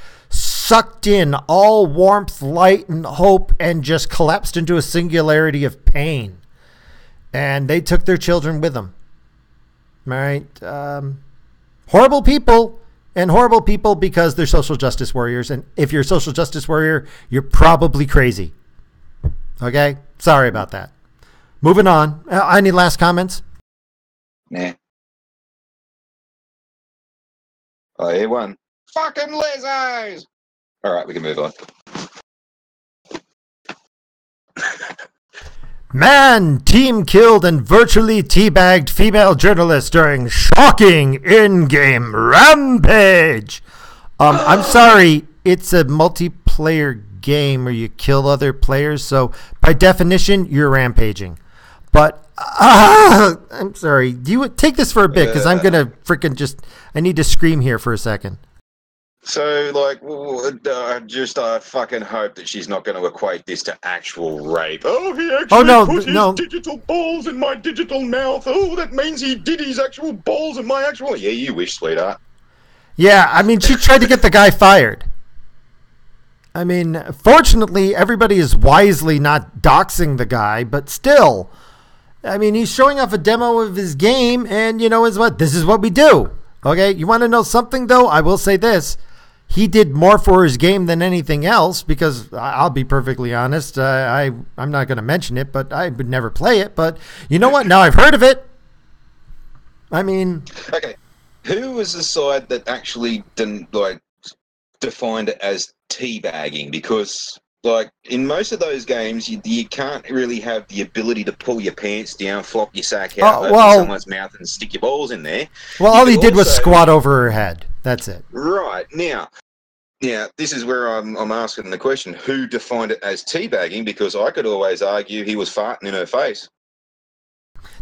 sucked in all warmth, light, and hope and just collapsed into a singularity of pain. And they took their children with them. All right. Horrible people, and horrible people because they're social justice warriors. And if you're a social justice warrior, you're probably crazy. Okay? Sorry about that. Moving on. Any last comments? Nah. I hear one. Fucking lizards! All right, we can move on. Man, team killed and virtually teabagged female journalist during shocking in-game rampage. I'm sorry, it's a multiplayer game where you kill other players, so by definition, you're rampaging. But I'm sorry. Do you take this for a bit because I'm gonna freaking I need to scream here for a second. So, like, I fucking hope that she's not going to equate this to actual rape. Oh, he actually put his digital balls in my digital mouth. Oh, that means he did his actual balls in my actual... Yeah, you wish, sweetheart. Yeah, I mean, she tried to get the guy fired. I mean, fortunately, everybody is wisely not doxing the guy, but still... I mean, he's showing off a demo of his game, and you know what? This is what we do. Okay, you want to know something, though? I will say this. He did more for his game than anything else because I'll be perfectly honest. I'm not going to mention it, but I would never play it. But you know what? Now I've heard of it. I mean... Okay, who was the side that actually defined it as teabagging? Because... like, in most of those games, you can't really have the ability to pull your pants down, flop your sack out, open someone's mouth and stick your balls in there. Well, all he did was squat over her head. That's it. Right. Now, this is where I'm asking the question, who defined it as teabagging? Because I could always argue he was farting in her face.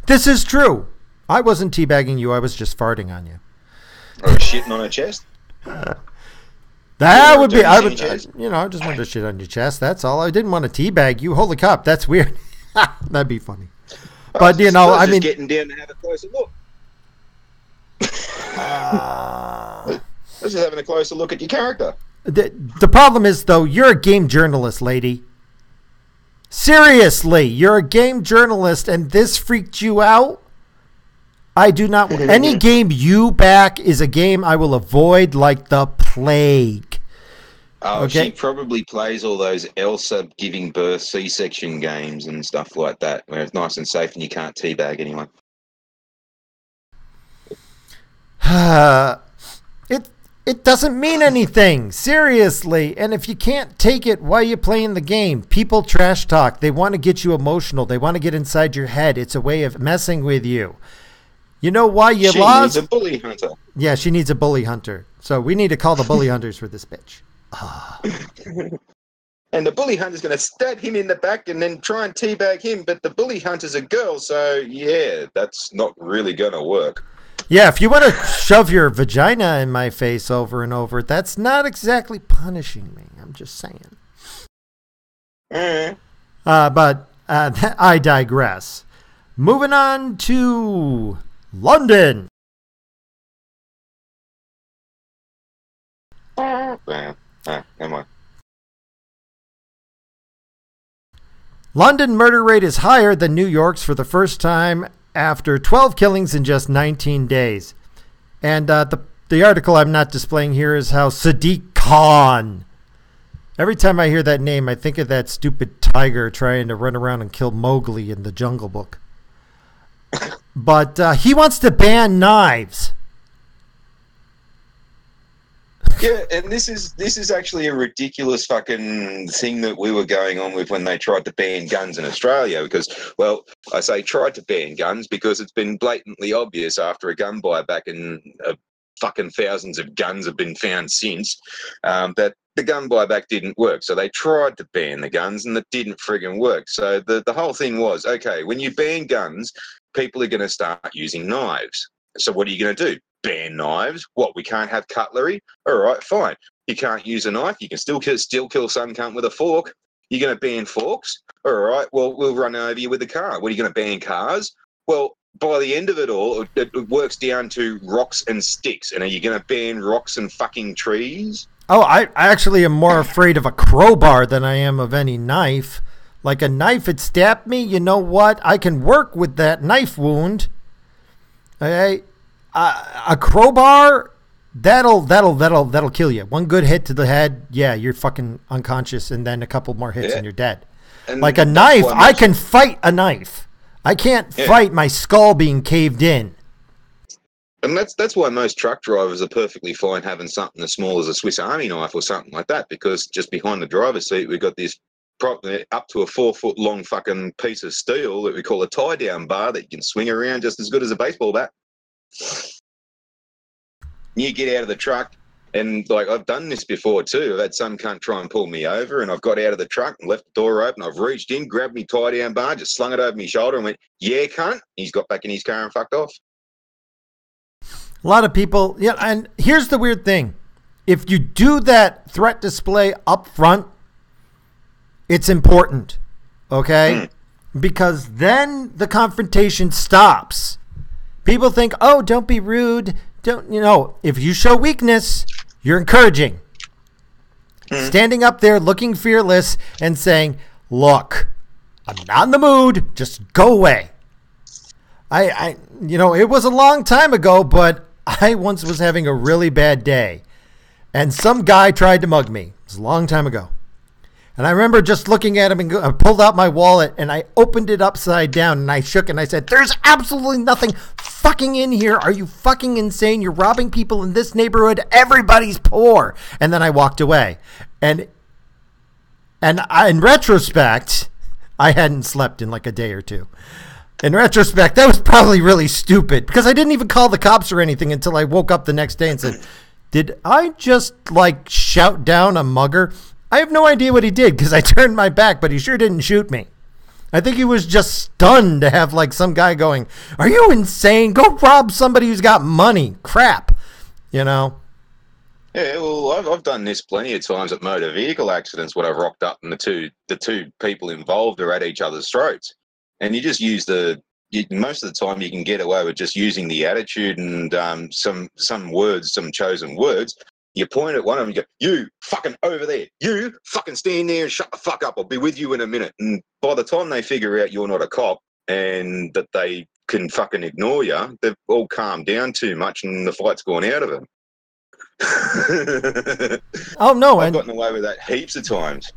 This is true. I wasn't teabagging you. I was just farting on you. Or shitting on her chest? That would be, I just wanted to shit on your chest. That's all. I didn't want to teabag you. Holy cop, that's weird. That'd be funny. But, I mean... getting down to have a closer look. I was just having a closer look at your character. The problem is, though, you're a game journalist, lady. Seriously, you're a game journalist, and this freaked you out? I do not... Any game you back is a game I will avoid like the plague. Oh, okay? She probably plays all those Elsa giving birth C-section games and stuff like that, where it's nice and safe and you can't teabag anyone. It doesn't mean anything, seriously. And if you can't take it, why are you playing the game? People trash talk. They want to get you emotional. They want to get inside your head. It's a way of messing with you. You know why you lost? She needs a bully hunter. Yeah, she needs a bully hunter. So we need to call the bully hunters for this bitch. And the bully hunter's going to stab him in the back and then try and teabag him. But the bully hunter's a girl, so yeah, that's not really going to work. Yeah, if you want to shove your vagina in my face over and over, that's not exactly punishing me. I'm just saying. But I digress. Moving on to London. Come on. London murder rate is higher than New York's for the first time after 12 killings in just 19 days. And the article I'm not displaying here is how Sadiq Khan. Every time I hear that name, I think of that stupid tiger trying to run around and kill Mowgli in the Jungle Book. But he wants to ban knives. Yeah, and this is actually a ridiculous fucking thing that we were going on with when they tried to ban guns in Australia. Because, well, I say tried to ban guns because it's been blatantly obvious after a gun buyback and fucking thousands of guns have been found since that the gun buyback didn't work. So they tried to ban the guns and it didn't friggin' work. So the whole thing was, okay, when you ban guns, people are going to start using knives. So what are you going to do? Ban knives? What, we can't have cutlery? All right, fine. You can't use a knife. You can still kill some cunt with a fork. You're going to ban forks? All right, well, we'll run over you with a car. What, are you going to ban cars? Well, by the end of it all, it works down to rocks and sticks. And are you going to ban rocks and fucking trees? Oh, I actually am more afraid of a crowbar than I am of any knife. Like a knife, it stabbed me. You know what? I can work with that knife wound. Okay, a crowbar, that'll kill you. One good hit to the head, yeah, you're fucking unconscious, and then a couple more hits and you're dead. And like a knife, I can fight a knife. I can't fight my skull being caved in. And that's why most truck drivers are perfectly fine having something as small as a Swiss Army knife or something like that, because just behind the driver's seat we've got this up to a 4-foot long fucking piece of steel that we call a tie-down bar that you can swing around just as good as a baseball bat. You get out of the truck, and like I've done this before too. I've had some cunt try and pull me over, and I've got out of the truck and left the door open. I've reached in, grabbed me tie-down bar, just slung it over my shoulder and went, "Yeah, cunt." He's got back in his car and fucked off. A lot of people, yeah, and here's the weird thing. If you do that threat display up front, it's important, okay? Because then the confrontation stops. People think, oh, don't be rude. If you show weakness, you're encouraging. Standing up there looking fearless and saying, look, I'm not in the mood. Just go away. It was a long time ago, but I once was having a really bad day. And some guy tried to mug me. It was a long time ago. And I remember just looking at him and I pulled out my wallet and I opened it upside down and I shook and I said, there's absolutely nothing fucking in here. Are you fucking insane? You're robbing people in this neighborhood. Everybody's poor. And then I walked away. And in retrospect, I hadn't slept in like a day or two. In retrospect, that was probably really stupid because I didn't even call the cops or anything until I woke up the next day and said, did I just like shout down a mugger? I have no idea what he did because I turned my back, but he sure didn't shoot me. I think he was just stunned to have like some guy going, are you insane? Go rob somebody who's got money. Crap. Yeah, well, I've done this plenty of times at motor vehicle accidents when I've rocked up and the two people involved are at each other's throats. And you just use most of the time you can get away with just using the attitude and some words, some chosen words. You point at one of them and you go, you fucking over there. You fucking stand there and shut the fuck up. I'll be with you in a minute. And by the time they figure out you're not a cop and that they can fucking ignore you, they've all calmed down too much and the fight's gone out of them. Oh, no. I've gotten away with that heaps of times.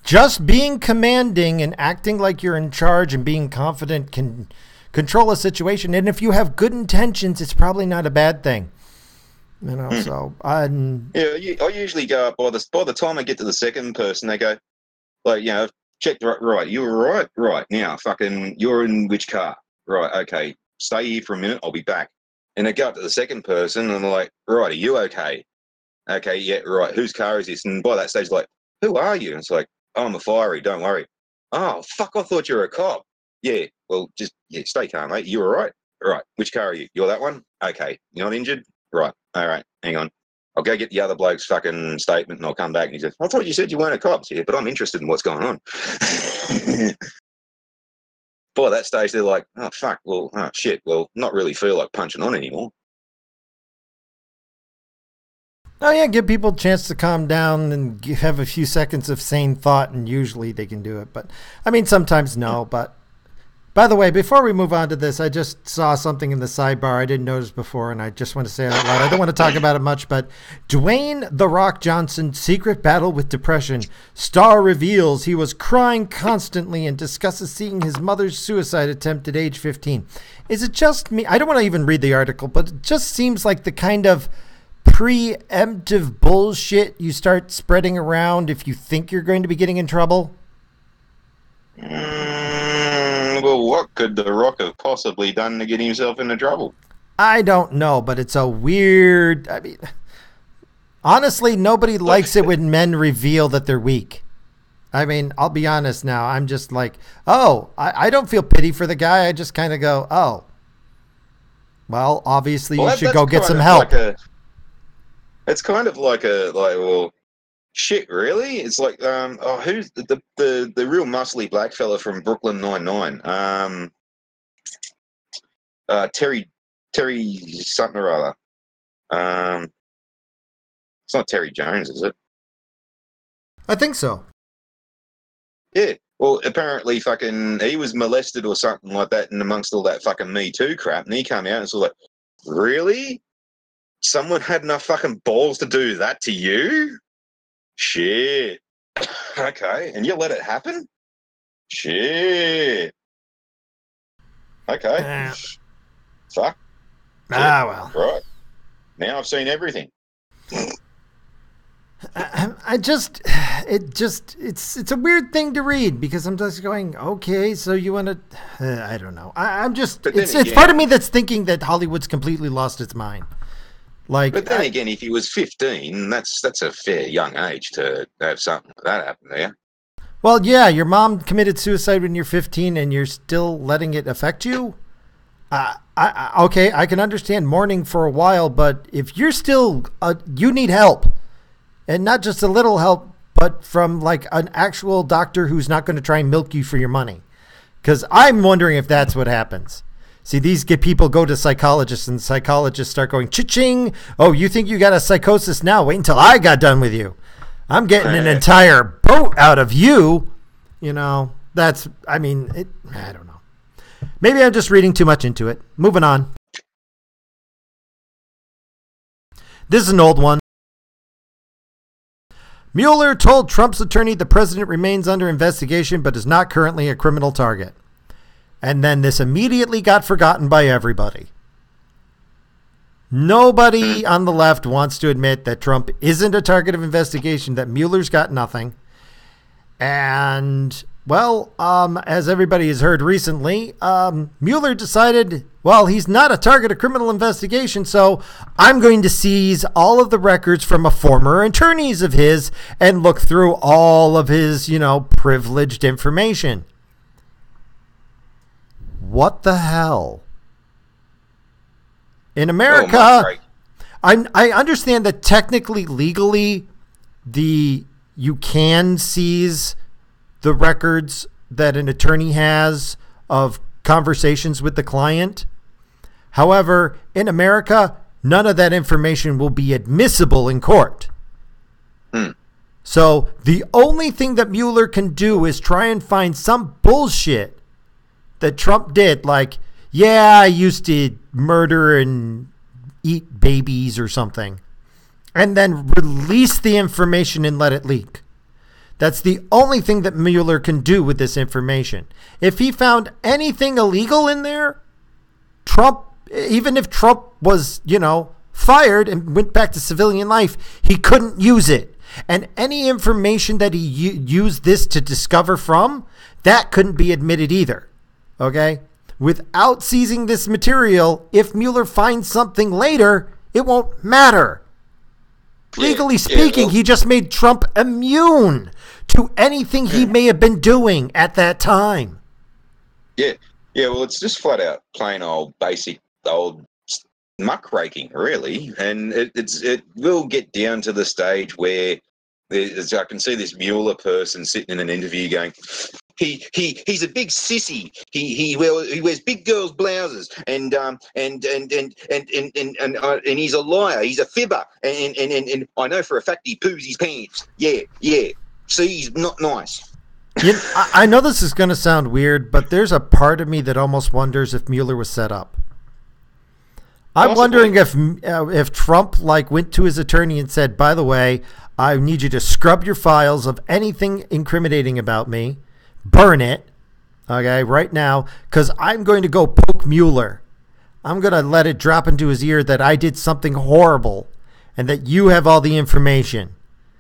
Just being commanding and acting like you're in charge and being confident can control a situation. And if you have good intentions, it's probably not a bad thing. So I usually go up by the time I get to the second person, they go, like, check right. You were right. Now, fucking, you're in which car? Right, okay. Stay here for a minute. I'll be back. And they go up to the second person and they're like, right, are you okay? Okay, yeah, right. Whose car is this? And by that stage, like, who are you? And it's like, oh, I'm a fiery. Don't worry. Oh, fuck, I thought you were a cop. Yeah, well, just stay calm, mate. You all right? Right. Which car are you? You're that one? Okay. You're not injured? Right. All right. Hang on. I'll go get the other bloke's fucking statement and I'll come back. And he says, I thought you said you weren't a cop. Yeah, but I'm interested in what's going on. By that stage, they're like, oh, fuck. Well, oh, shit. Well, not really feel like punching on anymore. Oh, yeah. Give people a chance to calm down and have a few seconds of sane thought. And usually they can do it. But I mean, sometimes no. But by the way, before we move on to this, I just saw something in the sidebar I didn't notice before, and I just want to say it out loud. I don't want to talk about it much, but Dwayne "The Rock" Johnson's secret battle with depression. Star reveals he was crying constantly and discusses seeing his mother's suicide attempt at age 15. Is it just me? I don't want to even read the article, but it just seems like the kind of preemptive bullshit you start spreading around if you think you're going to be getting in trouble. Well, what could The Rock have possibly done to get himself into trouble? I don't know, but it's a weird... I mean, honestly, nobody likes it when men reveal that they're weak. I mean, I'll be honest now. I'm just like, I don't feel pity for the guy. I just kind of go, well, obviously you should go get some help. It's kind of like shit, really? It's like, who's the real muscly black fella from Brooklyn Nine-Nine? Terry something or other. It's not Terry Jones, is it? I think so. Yeah. Well, apparently fucking he was molested or something like that, and amongst all that fucking Me Too crap, and he came out and was like, really? Someone had enough fucking balls to do that to you? Shit. Okay. And you let it happen? Shit. Okay. Fuck. Well. Right. Now I've seen everything. It's a weird thing to read because I'm just going, okay, so you want to, I don't know. It's part of me that's thinking that Hollywood's completely lost its mind. But then again, if he was 15, that's a fair young age to have something like that happen there. Well, yeah, your mom committed suicide when you're 15 and you're still letting it affect you. Okay, I can understand mourning for a while, but if you're still, you need help. And not just a little help, but from like an actual doctor who's not going to try and milk you for your money. Because I'm wondering if that's what happens. See, people go to psychologists and psychologists start going, cha-ching. Oh, you think you got a psychosis now? Wait until I got done with you. I'm getting an entire boat out of you. You know, I don't know. Maybe I'm just reading too much into it. Moving on. This is an old one. Mueller told Trump's attorney the president remains under investigation but is not currently a criminal target. And then this immediately got forgotten by everybody. Nobody on the left wants to admit that Trump isn't a target of investigation, that Mueller's got nothing. And, well, as everybody has heard recently, Mueller decided, well, he's not a target of criminal investigation, so I'm going to seize all of the records from a former attorneys of his and look through all of his, privileged information. What the hell? In America, I understand that technically, legally, you can seize the records that an attorney has of conversations with the client. However, in America, none of that information will be admissible in court. So the only thing that Mueller can do is try and find some bullshit that Trump did, like, yeah, I used to murder and eat babies or something, and then release the information and let it leak. That's the only thing that Mueller can do with this information. If he found anything illegal in there, even if Trump was, fired and went back to civilian life, he couldn't use it. And any information that he used this to discover from, that couldn't be admitted either. Okay? Without seizing this material, if Mueller finds something later, it won't matter. Legally speaking, he just made Trump immune to anything he may have been doing at that time. Yeah, well, it's just flat out plain old basic old muckraking, really. And it will get down to the stage where I can see this Mueller person sitting in an interview going, he's a big sissy. He wears big girls' blouses and he's a liar. He's a fibber. And I know for a fact he poos his pants. Yeah. See, he's not nice. I know this is going to sound weird, but there's a part of me that almost wonders if Mueller was set up. I'm wondering if Trump went to his attorney and said, by the way, I need you to scrub your files of anything incriminating about me, burn it, okay, right now, because I'm going to go poke Mueller. I'm going to let it drop into his ear that I did something horrible and that you have all the information,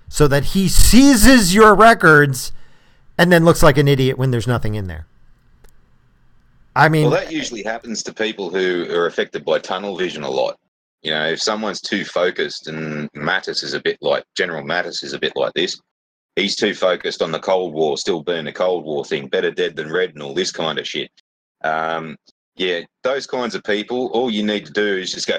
so that he seizes your records and then looks like an idiot when there's nothing in there. I mean, well, that usually happens to people who are affected by tunnel vision a lot. If someone's too focused, and General Mattis is a bit like this, he's too focused on the Cold War, still being the Cold War thing, better dead than red and all this kind of shit. Those kinds of people, all you need to do is just go,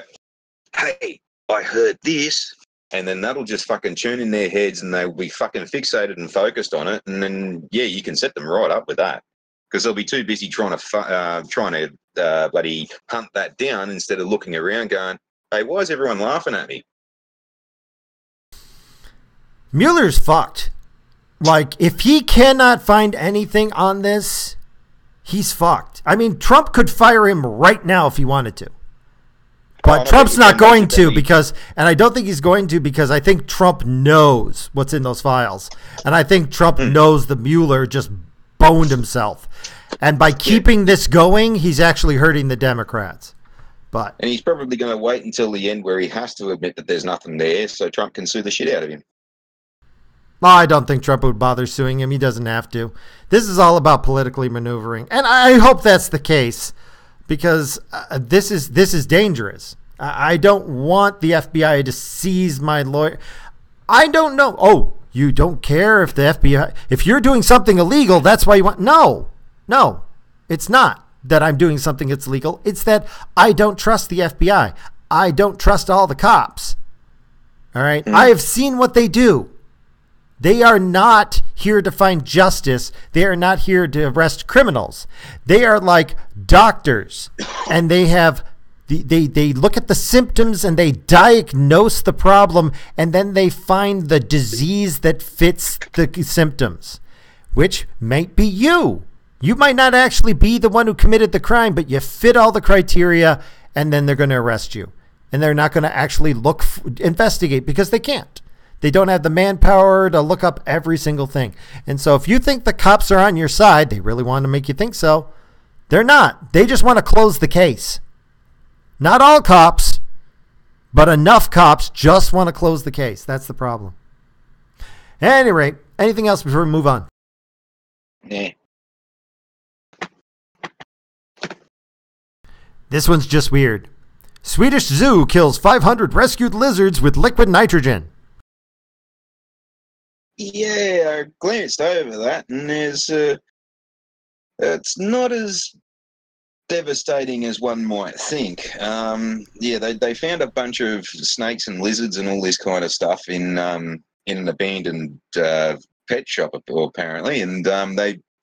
hey, I heard this, and then that'll just fucking tune in their heads and they'll be fucking fixated and focused on it, and then, you can set them right up with that. Because they'll be too busy trying to bloody hunt that down instead of looking around going, hey, why is everyone laughing at me? Mueller's fucked. Like, if he cannot find anything on this, he's fucked. I mean, Trump could fire him right now if he wanted to. But Trump's not going to because, and I don't think he's going to because I think Trump knows what's in those files. And I think Trump knows the Mueller just boned himself. And by keeping this going, he's actually hurting the Democrats. And he's probably going to wait until the end where he has to admit that there's nothing there so Trump can sue the shit out of him. Well, I don't think Trump would bother suing him. He doesn't have to. This is all about politically maneuvering. And I hope that's the case because this is dangerous. I don't want the FBI to seize my lawyer. I don't know. Oh, you don't care if the FBI, if you're doing something illegal, that's why you want. No, it's not that I'm doing something that's legal. It's that I don't trust the FBI. I don't trust all the cops. All right. I have seen what they do. They are not here to find justice. They are not here to arrest criminals. They are like doctors, and they have they look at the symptoms and they diagnose the problem, and then they find the disease that fits the symptoms, which might be you. You might not actually be the one who committed the crime, but you fit all the criteria, and then they're going to arrest you, and they're not going to actually investigate because they can't. They don't have the manpower to look up every single thing. And so if you think the cops are on your side, they really want to make you think so. They're not. They just want to close the case. Not all cops, but enough cops just want to close the case. That's the problem. At any rate, anything else before we move on? Yeah. This one's just weird. Swedish zoo kills 500 rescued lizards with liquid nitrogen. Yeah, I glanced over that, and there's it's not as devastating as one might think. They found a bunch of snakes and lizards and all this kind of stuff in an abandoned pet shop, apparently, and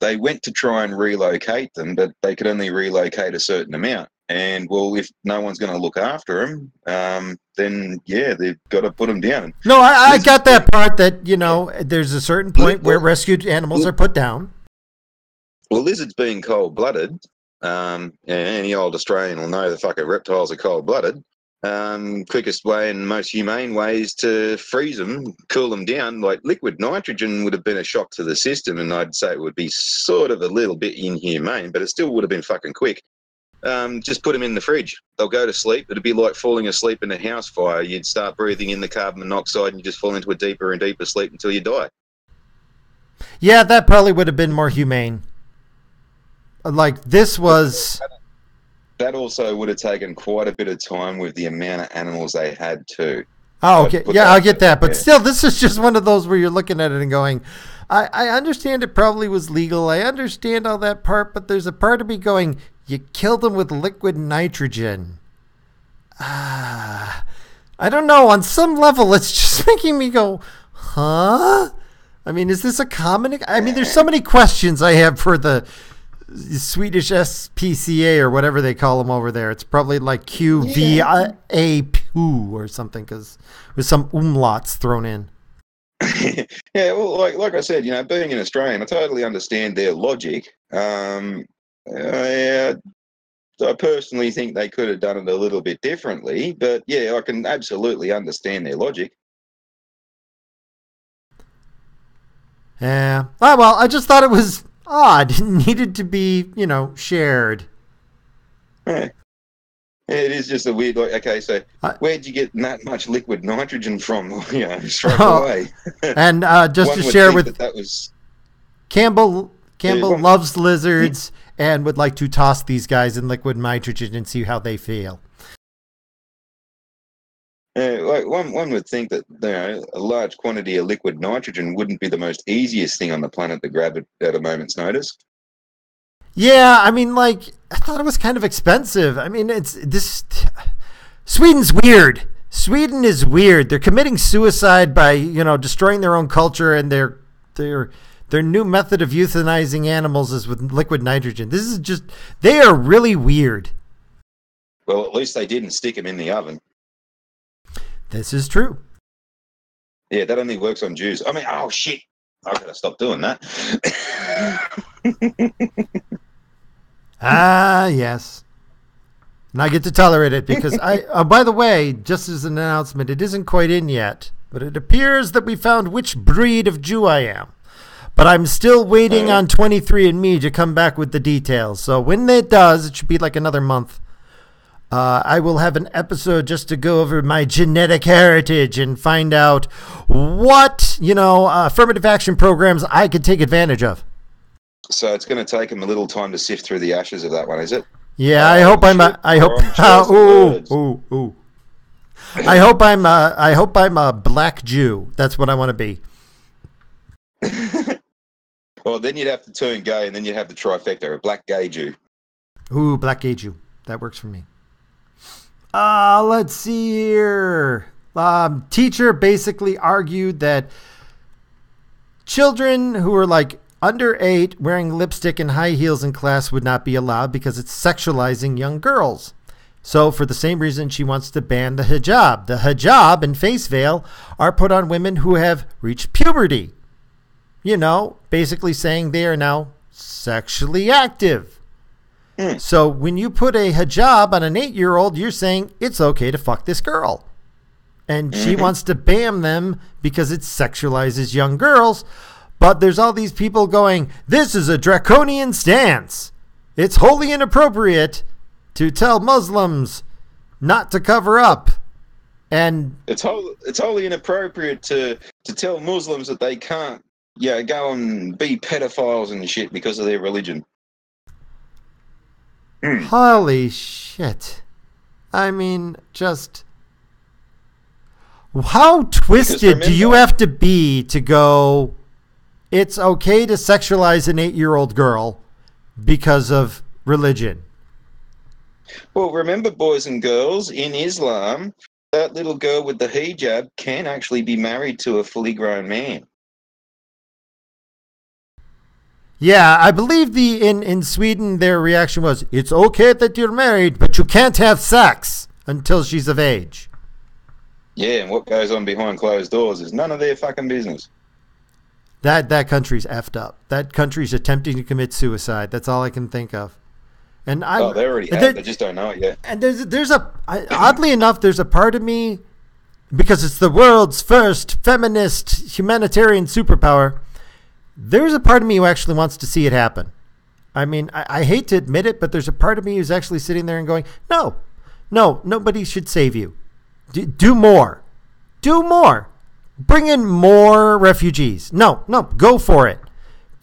they went to try and relocate them, but they could only relocate a certain amount. And, well, if no one's going to look after them, then, yeah, they've got to put them down. No, I got that part that, there's a certain point where rescued animals are put down. Well, lizards being cold-blooded, any old Australian will know the fucking reptiles are cold-blooded. Quickest way and most humane way is to freeze them, cool them down. Like liquid nitrogen would have been a shock to the system, and I'd say it would be sort of a little bit inhumane, but it still would have been fucking quick. Just put them in the fridge. They'll go to sleep. It'd be like falling asleep in a house fire. You'd start breathing in the carbon monoxide and you just fall into a deeper and deeper sleep until you die. Yeah, that probably would have been more humane. Like, this was... That also would have taken quite a bit of time with the amount of animals they had too. Oh, okay. Yeah, I get that. But still, this is just one of those where you're looking at it and going, I understand it probably was legal. I understand all that part, but there's a part of me going... You killed them with liquid nitrogen. I don't know. On some level, it's just making me go, huh? I mean, is this a common... I mean, there's so many questions I have for the Swedish SPCA or whatever they call them over there. It's probably like QVAP or something because with some umlauts thrown in. Yeah, well, like I said, being an Australian, I totally understand their logic. I personally think they could have done it a little bit differently, but yeah, I can absolutely understand their logic. Yeah. Oh, well, I just thought it was odd. It needed to be, shared. Yeah. It is just a weird, okay, so where'd you get that much liquid nitrogen from, straight away? And just to share with... That was... Campbell loves lizards and would like to toss these guys in liquid nitrogen and see how they feel. Like one would think that a large quantity of liquid nitrogen wouldn't be the most easiest thing on the planet to grab at a moment's notice. Yeah, I mean, I thought it was kind of expensive. I mean, Sweden's weird. Sweden is weird. They're committing suicide by, destroying their own culture, and their new method of euthanizing animals is with liquid nitrogen. This is just, they are really weird. Well, at least they didn't stick them in the oven. This is true. Yeah, that only works on Jews. I mean, oh shit, I gotta stop doing that. Yes. And I get to tolerate it because by the way, just as an announcement, it isn't quite in yet, but it appears that we found which breed of Jew I am. But I'm still waiting on 23andMe to come back with the details. So when it does, it should be like another month. I will have an episode just to go over my genetic heritage and find out what, affirmative action programs I could take advantage of. So it's going to take him a little time to sift through the ashes of that one, is it? Yeah, I hope I'm a black Jew. That's what I want to be. Well, then you'd have to turn gay, and then you'd have the trifecta, a black gay Jew. Ooh, black gay Jew. That works for me. Let's see here. Teacher basically argued that children who are like under 8 wearing lipstick and high heels in class would not be allowed because it's sexualizing young girls. So for the same reason, she wants to ban the hijab. The hijab and face veil are put on women who have reached puberty. Basically saying they are now sexually active. So when you put a hijab on an 8-year-old, you're saying it's okay to fuck this girl. And she wants to ban them because it sexualizes young girls. But there's all these people going, this is a draconian stance. It's wholly inappropriate to tell Muslims not to cover up. And it's wholly inappropriate to tell Muslims that they can't go and be pedophiles and shit because of their religion. Holy shit. I mean, just how twisted do you have to be to go, it's okay to sexualize an 8-year-old girl because of religion? Well, remember, boys and girls, in Islam, that little girl with the hijab can actually be married to a fully grown man. Yeah, I believe in Sweden their reaction was, it's okay that you're married, but you can't have sex until she's of age. Yeah, and what goes on behind closed doors is none of their fucking business. That country's effed up. That country's attempting to commit suicide. That's all I can think of. And they already have. They just don't know it yet. And oddly enough, there's a part of me, because it's the world's first feminist humanitarian superpower, there's a part of me who actually wants to see it happen. I mean, I hate to admit it, but there's a part of me who's actually sitting there and going, no, nobody should save you. Do more. Do more. Bring in more refugees. No, go for it.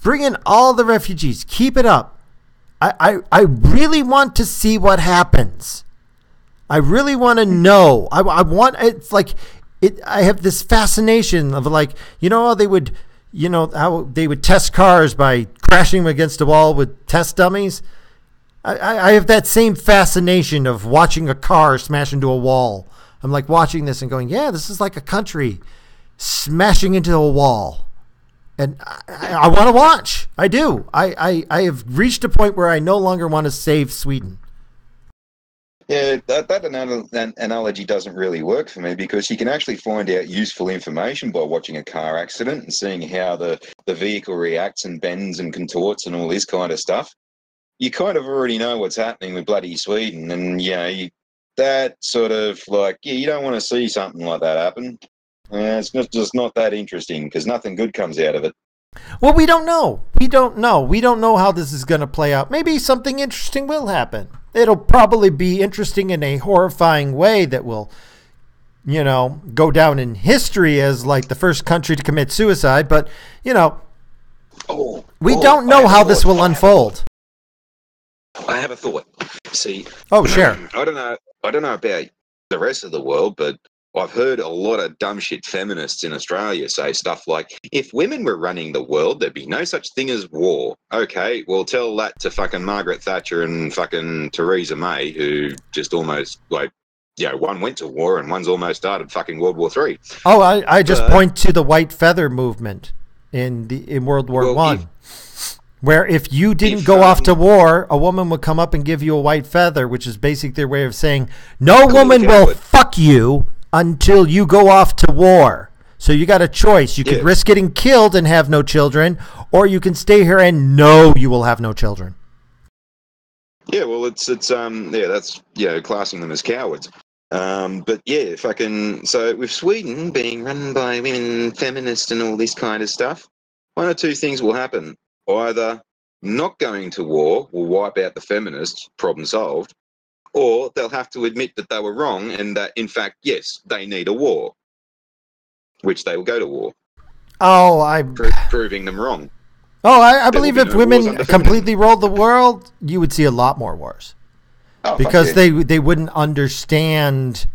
Bring in all the refugees. Keep it up. I really want to see what happens. I really want to know. I have this fascination of like, how they would, how they would test cars by crashing them against a wall with test dummies. I have that same fascination of watching a car smash into a wall. I'm like watching this and going, yeah, this is like a country smashing into a wall. And I want to watch. I do. I have reached a point where I no longer want to save Sweden. Yeah, that analogy doesn't really work for me because you can actually find out useful information by watching a car accident and seeing how the vehicle reacts and bends and contorts and all this kind of stuff. You kind of already know what's happening with bloody Sweden, and that sort of like, you don't want to see something like that happen. It's just not that interesting because nothing good comes out of it. Well, we don't know. We don't know how this is going to play out. Maybe something interesting will happen. It'll probably be interesting in a horrifying way that will, go down in history as like the first country to commit suicide. But, we don't know how this will unfold. I have a thought. See. Oh, sure. I don't know about the rest of the world, but I've heard a lot of dumb shit feminists in Australia say stuff like, if women were running the world, there'd be no such thing as war. Okay, well, tell that to fucking Margaret Thatcher and fucking Theresa May, who just almost, one went to war and one's almost started fucking World War III. Oh, I just point to the white feather movement in World War I. Where if you didn't go off to war, a woman would come up and give you a white feather, which is basically their way of saying, no woman will fuck you until you go off to war. So you got a choice. You could Yeah. risk getting killed and have no children, or you can stay here and know you will have no children. Yeah, well, it's that's classing them as cowards. But yeah, so with Sweden being run by women, feminists, and all this kind of stuff, one or two things will happen. Either not going to war will wipe out the feminists, problem solved, or they'll have to admit that they were wrong and that, in fact, yes, they need a war, which they will go to war, Oh, proving them wrong. I There will believe be if no wars women under completely ruled the world, you would see a lot more wars. Oh, Because fuck yeah. they wouldn't understand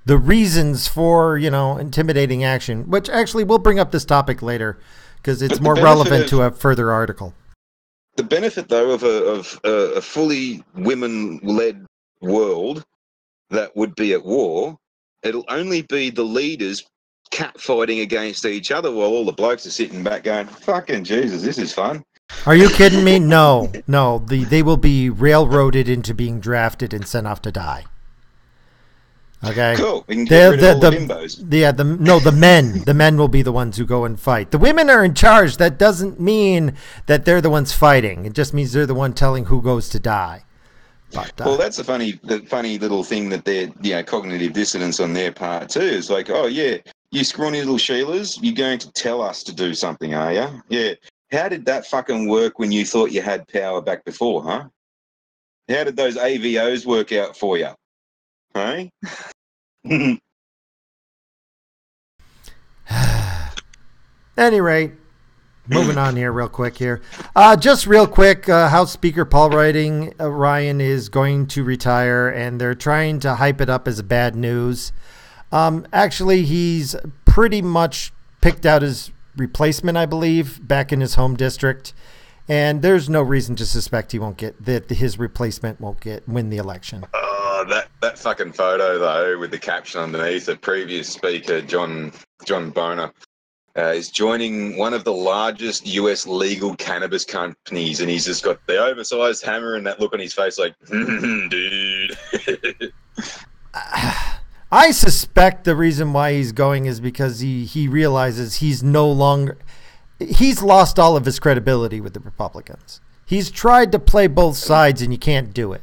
the reasons for, intimidating action, which actually we'll bring up this topic later because it's But the more benefit relevant of- to a further article. The benefit, though, of a fully women-led world that would be at war, it'll only be the leaders catfighting against each other while all the blokes are sitting back going, fucking Jesus, this is fun. Are you kidding me? No. They will be railroaded into being drafted and sent off to die. Okay. Cool. We can get rid of all the bimbos. Yeah, the men will be the ones who go and fight. The women are in charge. That doesn't mean that they're the ones fighting. It just means they're the one telling who goes to die. But, Well, that's the funny little thing that they're, cognitive dissonance on their part too. It's like, oh yeah, you scrawny little Sheilas, you're going to tell us to do something, are you? Yeah. How did that fucking work when you thought you had power back before, huh? How did those AVOs work out for you? Hey? any rate, moving on here real quick here. Just real quick, House Speaker Paul Ryan is going to retire, and they're trying to hype it up as bad news. Actually, he's pretty much picked out his replacement, I believe, back in his home district. And there's no reason to suspect his replacement won't win the election. Oh, that fucking photo though, with the caption underneath, the previous speaker, John Boner, is joining one of the largest US legal cannabis companies, and he's just got the oversized hammer and that look on his face like, dude. I suspect the reason why he's going is because he realizes he's lost all of his credibility with the Republicans. He's tried to play both sides and you can't do it.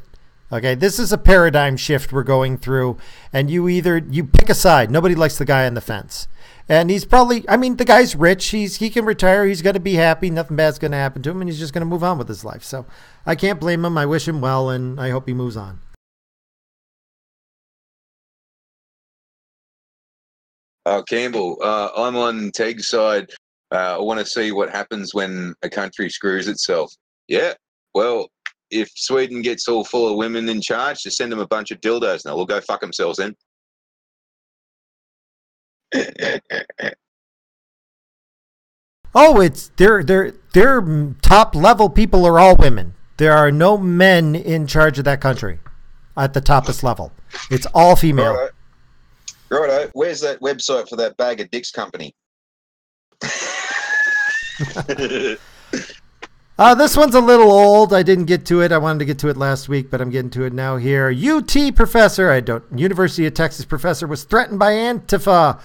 Okay, this is a paradigm shift we're going through, and you pick a side. Nobody likes the guy on the fence. And he's probably, the guy's rich. He can retire. He's going to be happy. Nothing bad's going to happen to him, and he's just going to move on with his life. So I can't blame him. I wish him well, and I hope he moves on. Campbell, I'm on Teg's side. I want to see what happens when a country screws itself. Yeah, well, if Sweden gets all full of women in charge, just send them a bunch of dildos and they'll go fuck themselves then. Oh, it's their top level people are all women. There are no men in charge of that country at the toppest level. It's all female. Righto. Where's that website for that bag of dicks company? This one's a little old. I didn't get to it. I wanted to get to it last week, but I'm getting to it now here. University of Texas professor was threatened by Antifa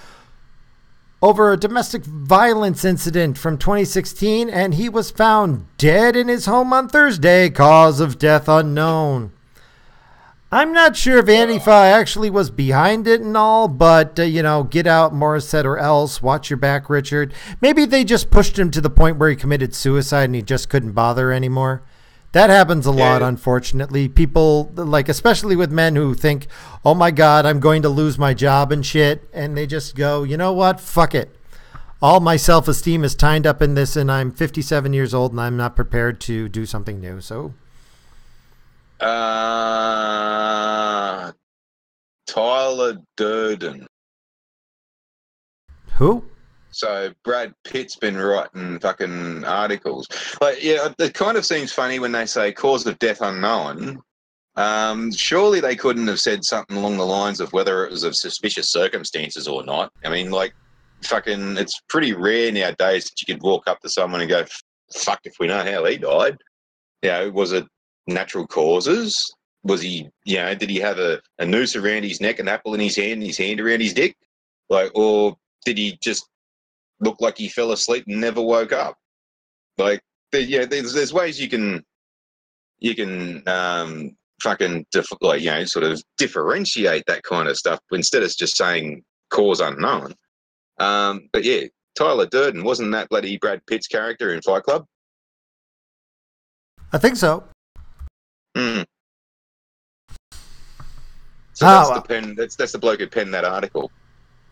over a domestic violence incident from 2016, and he was found dead in his home on Thursday. Cause of death unknown. I'm not sure if Antifa actually was behind it and all, but, get out, Morissette, or else. Watch your back, Richard. Maybe they just pushed him to the point where he committed suicide and he just couldn't bother anymore. That happens a lot, unfortunately. People, especially with men who think, oh, my God, I'm going to lose my job and shit. And they just go, you know what? Fuck it. All my self-esteem is tied up in this, and I'm 57 years old, and I'm not prepared to do something new. So... Tyler Durden. Who? So Brad Pitt's been writing fucking articles. It kind of seems funny when they say cause of death unknown. Surely they couldn't have said something along the lines of whether it was of suspicious circumstances or not. It's pretty rare nowadays that you could walk up to someone and go, fuck if we know how he died. Was it natural causes? Was he, did he have a noose around his neck, an apple in his hand, and his hand around his dick? Or did he just looked like he fell asleep and never woke up. Like, there's ways you can fucking sort of differentiate that kind of stuff instead of just saying cause unknown. But yeah, Tyler Durden, wasn't that bloody Brad Pitt's character in Fight Club? I think so. Mm. So that's the pen. That's the bloke who penned that article.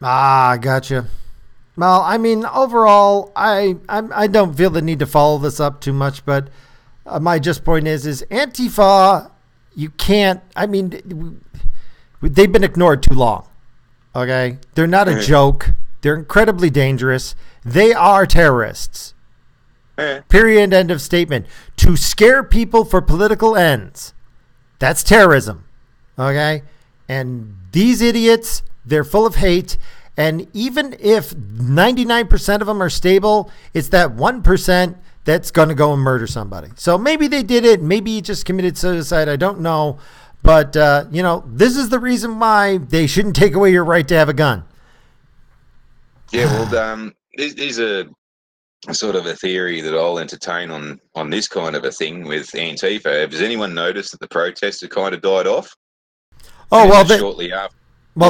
Ah, gotcha. Well, I mean, overall, I don't feel the need to follow this up too much, but my just point is Antifa, you can't, I mean, they've been ignored too long, okay? They're not a joke. They're incredibly dangerous. They are terrorists. Period, end of statement. To scare people for political ends, that's terrorism, okay? And these idiots, they're full of hate. And even if 99% of them are stable, it's that 1% that's going to go and murder somebody. So maybe they did it. Maybe he just committed suicide. I don't know. But, this is the reason why they shouldn't take away your right to have a gun. Yeah, well, there's a sort of a theory that I'll entertain on this kind of a thing with Antifa. Has anyone noticed that the protests have kind of died off? Oh, well,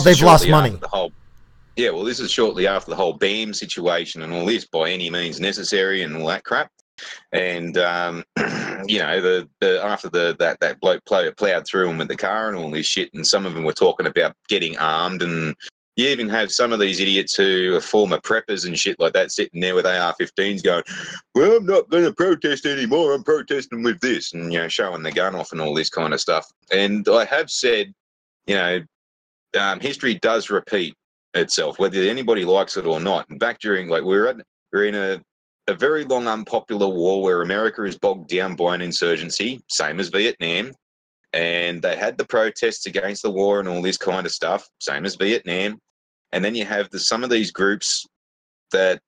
they've lost money. Yeah, well, this is shortly after the whole BAM situation and all this, by any means necessary and all that crap. And after that bloke plowed through them with the car and all this shit, and some of them were talking about getting armed, and you even have some of these idiots who are former preppers and shit like that sitting there with AR-15s going, well, I'm not going to protest anymore, I'm protesting with this, and showing the gun off and all this kind of stuff. And I have said, history does repeat itself, whether anybody likes it or not. And back during, we're in a very long unpopular war where America is bogged down by an insurgency, same as Vietnam, and they had the protests against the war and all this kind of stuff, same as Vietnam. And then you have some of these groups that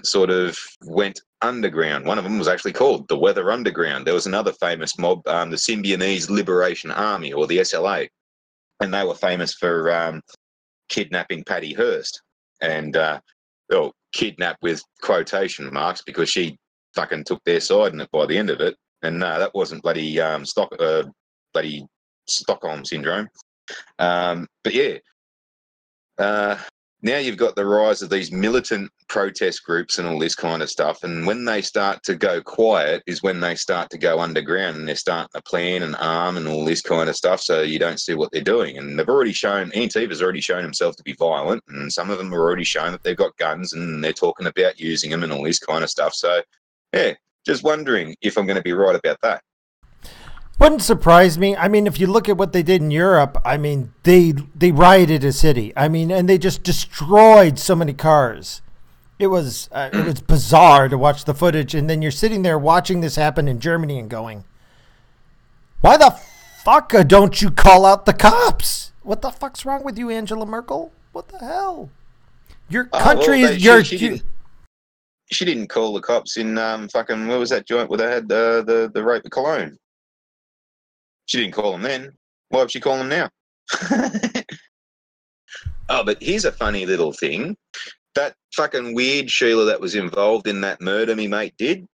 sort of went underground. One of them was actually called the Weather Underground. There was another famous mob, the Symbionese Liberation Army, or the SLA, and they were famous for kidnapping Patty Hearst, and kidnap with quotation marks, because she fucking took their side in it by the end of it. And no, that wasn't bloody Stockholm syndrome. But yeah, now you've got the rise of these militant protest groups and all this kind of stuff. And when they start to go quiet is when they start to go underground, and they're starting to plan and arm and all this kind of stuff. So you don't see what they're doing. And Antifa's already shown himself to be violent. And some of them have already shown that they've got guns and they're talking about using them and all this kind of stuff. So yeah, just wondering if I'm going to be right about that. Wouldn't surprise me. I mean, if you look at what they did in Europe, I mean, they rioted a city. I mean, and they just destroyed so many cars. It was bizarre to watch the footage, and then you're sitting there watching this happen in Germany and going, "Why the fuck don't you call out the cops? What the fuck's wrong with you, Angela Merkel? What the hell? Your country is She didn't call the cops in fucking, what was that joint where they had the rape of Cologne? She didn't call them then. Why would she call them now? Oh, but here's a funny little thing. That fucking weird Sheila that was involved in that murder me mate did,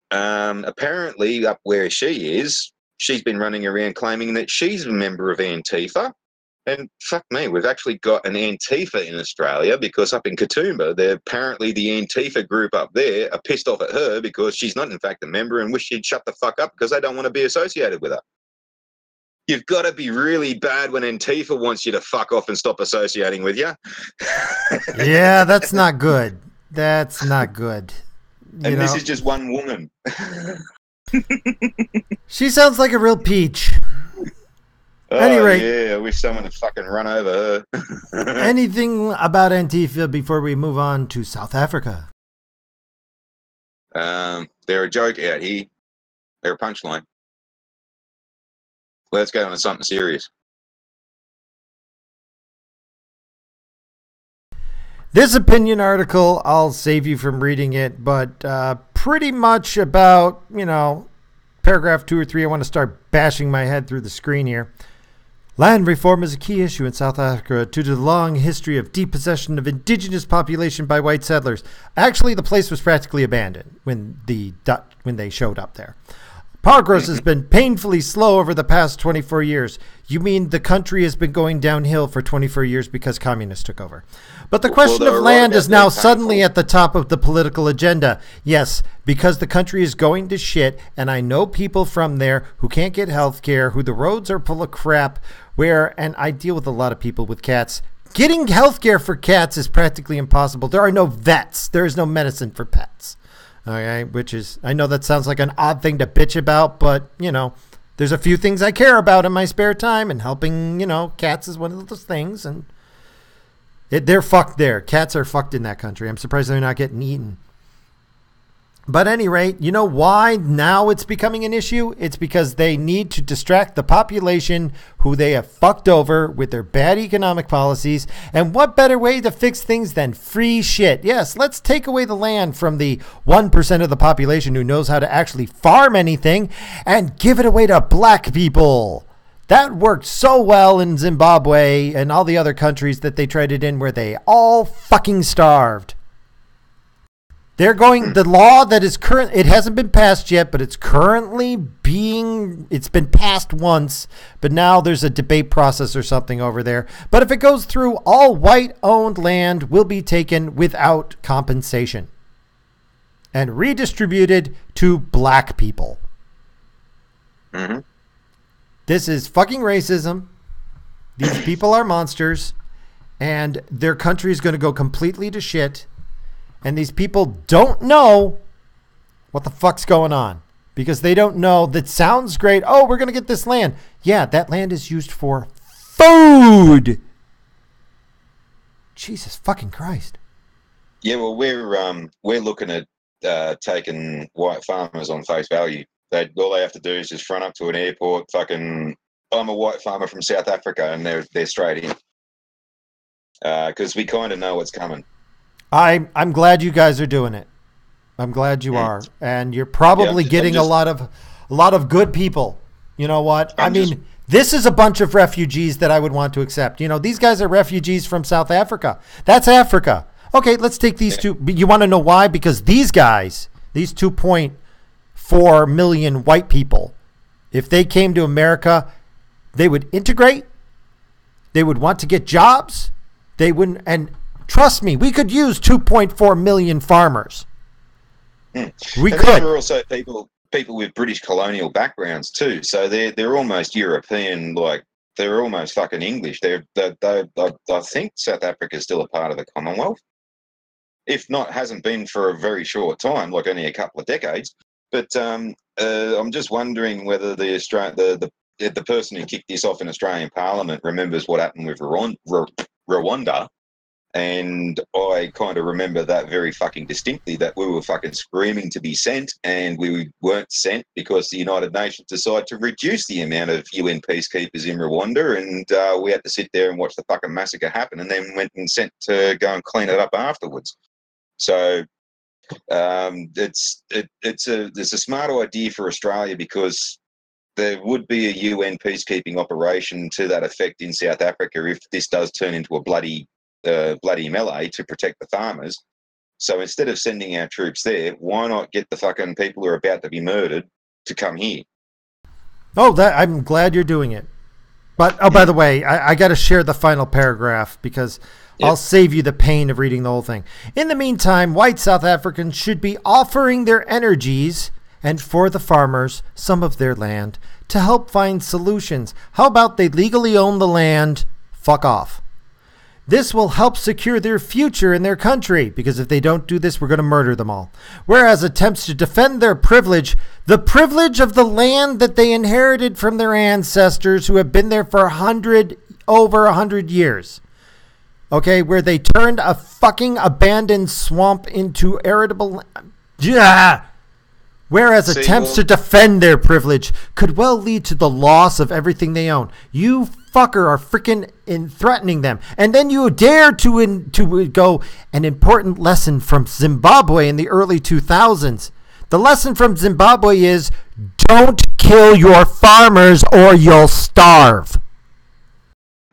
apparently up where she is, she's been running around claiming that she's a member of Antifa. And fuck me, we've actually got an Antifa in Australia, because up in Katoomba, apparently the Antifa group up there are pissed off at her because she's not in fact a member and wish she'd shut the fuck up because they don't want to be associated with her. You've got to be really bad when Antifa wants you to fuck off and stop associating with you. Yeah, that's not good. That's not good. This is just one woman. She sounds like a real peach. Oh, anyway, yeah, I wish someone had fucking run over her. Anything about Antifa before we move on to South Africa? They're a joke out here. They're a punchline. Let's go on to something serious. This opinion article, I'll save you from reading it, but pretty much about, paragraph 2 or 3. I want to start bashing my head through the screen here. Land reform is a key issue in South Africa due to the long history of depossession of indigenous population by white settlers. Actually, the place was practically abandoned when they showed up there. Progress has been painfully slow over the past 24 years. You mean the country has been going downhill for 24 years because communists took over. But the question of land is now suddenly at the top of the political agenda. Yes, because the country is going to shit, and I know people from there who can't get health care, who the roads are full of crap, and I deal with a lot of people with cats. Getting health care for cats is practically impossible. There are no vets. There is no medicine for pets. Okay, which is, I know that sounds like an odd thing to bitch about, but, there's a few things I care about in my spare time, and helping, cats is one of those things, and they're fucked there. Cats are fucked in that country. I'm surprised they're not getting eaten. But at any rate, you know why now it's becoming an issue? It's because they need to distract the population who they have fucked over with their bad economic policies. And what better way to fix things than free shit? Yes, let's take away the land from the 1% of the population who knows how to actually farm anything and give it away to black people. That worked so well in Zimbabwe and all the other countries that they tried it in where they all fucking starved. They're going, the law that is current, it hasn't been passed yet, but it's been passed once, but now there's a debate process or something over there. But if it goes through, all white-owned land will be taken without compensation and redistributed to black people. Mm-hmm. This is fucking racism. These people are monsters, and their country is going to go completely to shit. And these people don't know what the fuck's going on because they don't know. That sounds great. Oh, we're going to get this land. Yeah, that land is used for food. Jesus fucking Christ. Yeah, well, we're looking at taking white farmers on face value. All they have to do is just front up to an airport. Fucking, I'm a white farmer from South Africa, and they're straight in because we kind of know what's coming. I'm glad you guys are doing it. I'm glad you are, and you're probably getting a lot of good people. You know what? This is a bunch of refugees that I would want to accept. These guys are refugees from South Africa. That's Africa. Okay, let's take these two. You want to know why? Because these guys, these 2.4 million white people, if they came to America, they would integrate. They would want to get jobs. They wouldn't, and trust me, we could use 2.4 million farmers. We could. There are also people with British colonial backgrounds too, so they're almost European, like they're almost fucking English. I think South Africa is still a part of the Commonwealth, if not, hasn't been for a very short time, like only a couple of decades. But I'm just wondering whether the person who kicked this off in Australian Parliament remembers what happened with Rwanda. And I kind of remember that very fucking distinctly, that we were fucking screaming to be sent, and we weren't sent because the United Nations decided to reduce the amount of UN peacekeepers in Rwanda, and we had to sit there and watch the fucking massacre happen, and then went and sent to go and clean it up afterwards. So it's a smart idea for Australia, because there would be a UN peacekeeping operation to that effect in South Africa if this does turn into a bloody melee to protect the farmers. So instead of sending our troops there, why not get the fucking people who are about to be murdered to come here? I'm glad you're doing it. But, by the way, I got to share the final paragraph because I'll save you the pain of reading the whole thing. In the meantime, white South Africans should be offering their energies and, for the farmers, some of their land to help find solutions. How about they legally own the land? Fuck off. This will help secure their future in their country, because if they don't do this, we're going to murder them all. Whereas attempts to defend their privilege, the privilege of the land that they inherited from their ancestors who have been there for over 100 years. Okay, where they turned a fucking abandoned swamp into arable land. Yeah. Whereas attempts to defend their privilege could well lead to the loss of everything they own. You fucker are freaking threatening them. And then you dare to go an important lesson from Zimbabwe in the early 2000s. The lesson from Zimbabwe is don't kill your farmers or you'll starve.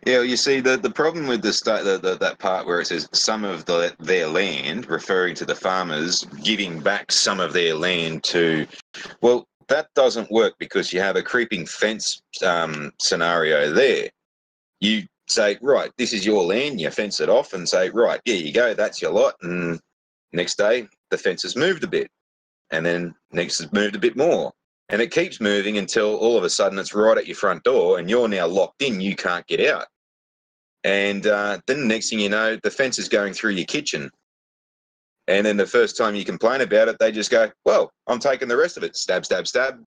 Yeah, you see, the problem with that part where it says some of their land, referring to the farmers giving back some of their land to, well, that doesn't work because you have a creeping fence scenario there. You say, right, this is your land, you fence it off and say, right, here you go, that's your lot. And next day, the fence has moved a bit. And then next has moved a bit more. And it keeps moving until all of a sudden it's right at your front door and you're now locked in, you can't get out. And then the next thing you know, the fence is going through your kitchen. And then the first time you complain about it, they just go, well, I'm taking the rest of it. Stab, stab, stab.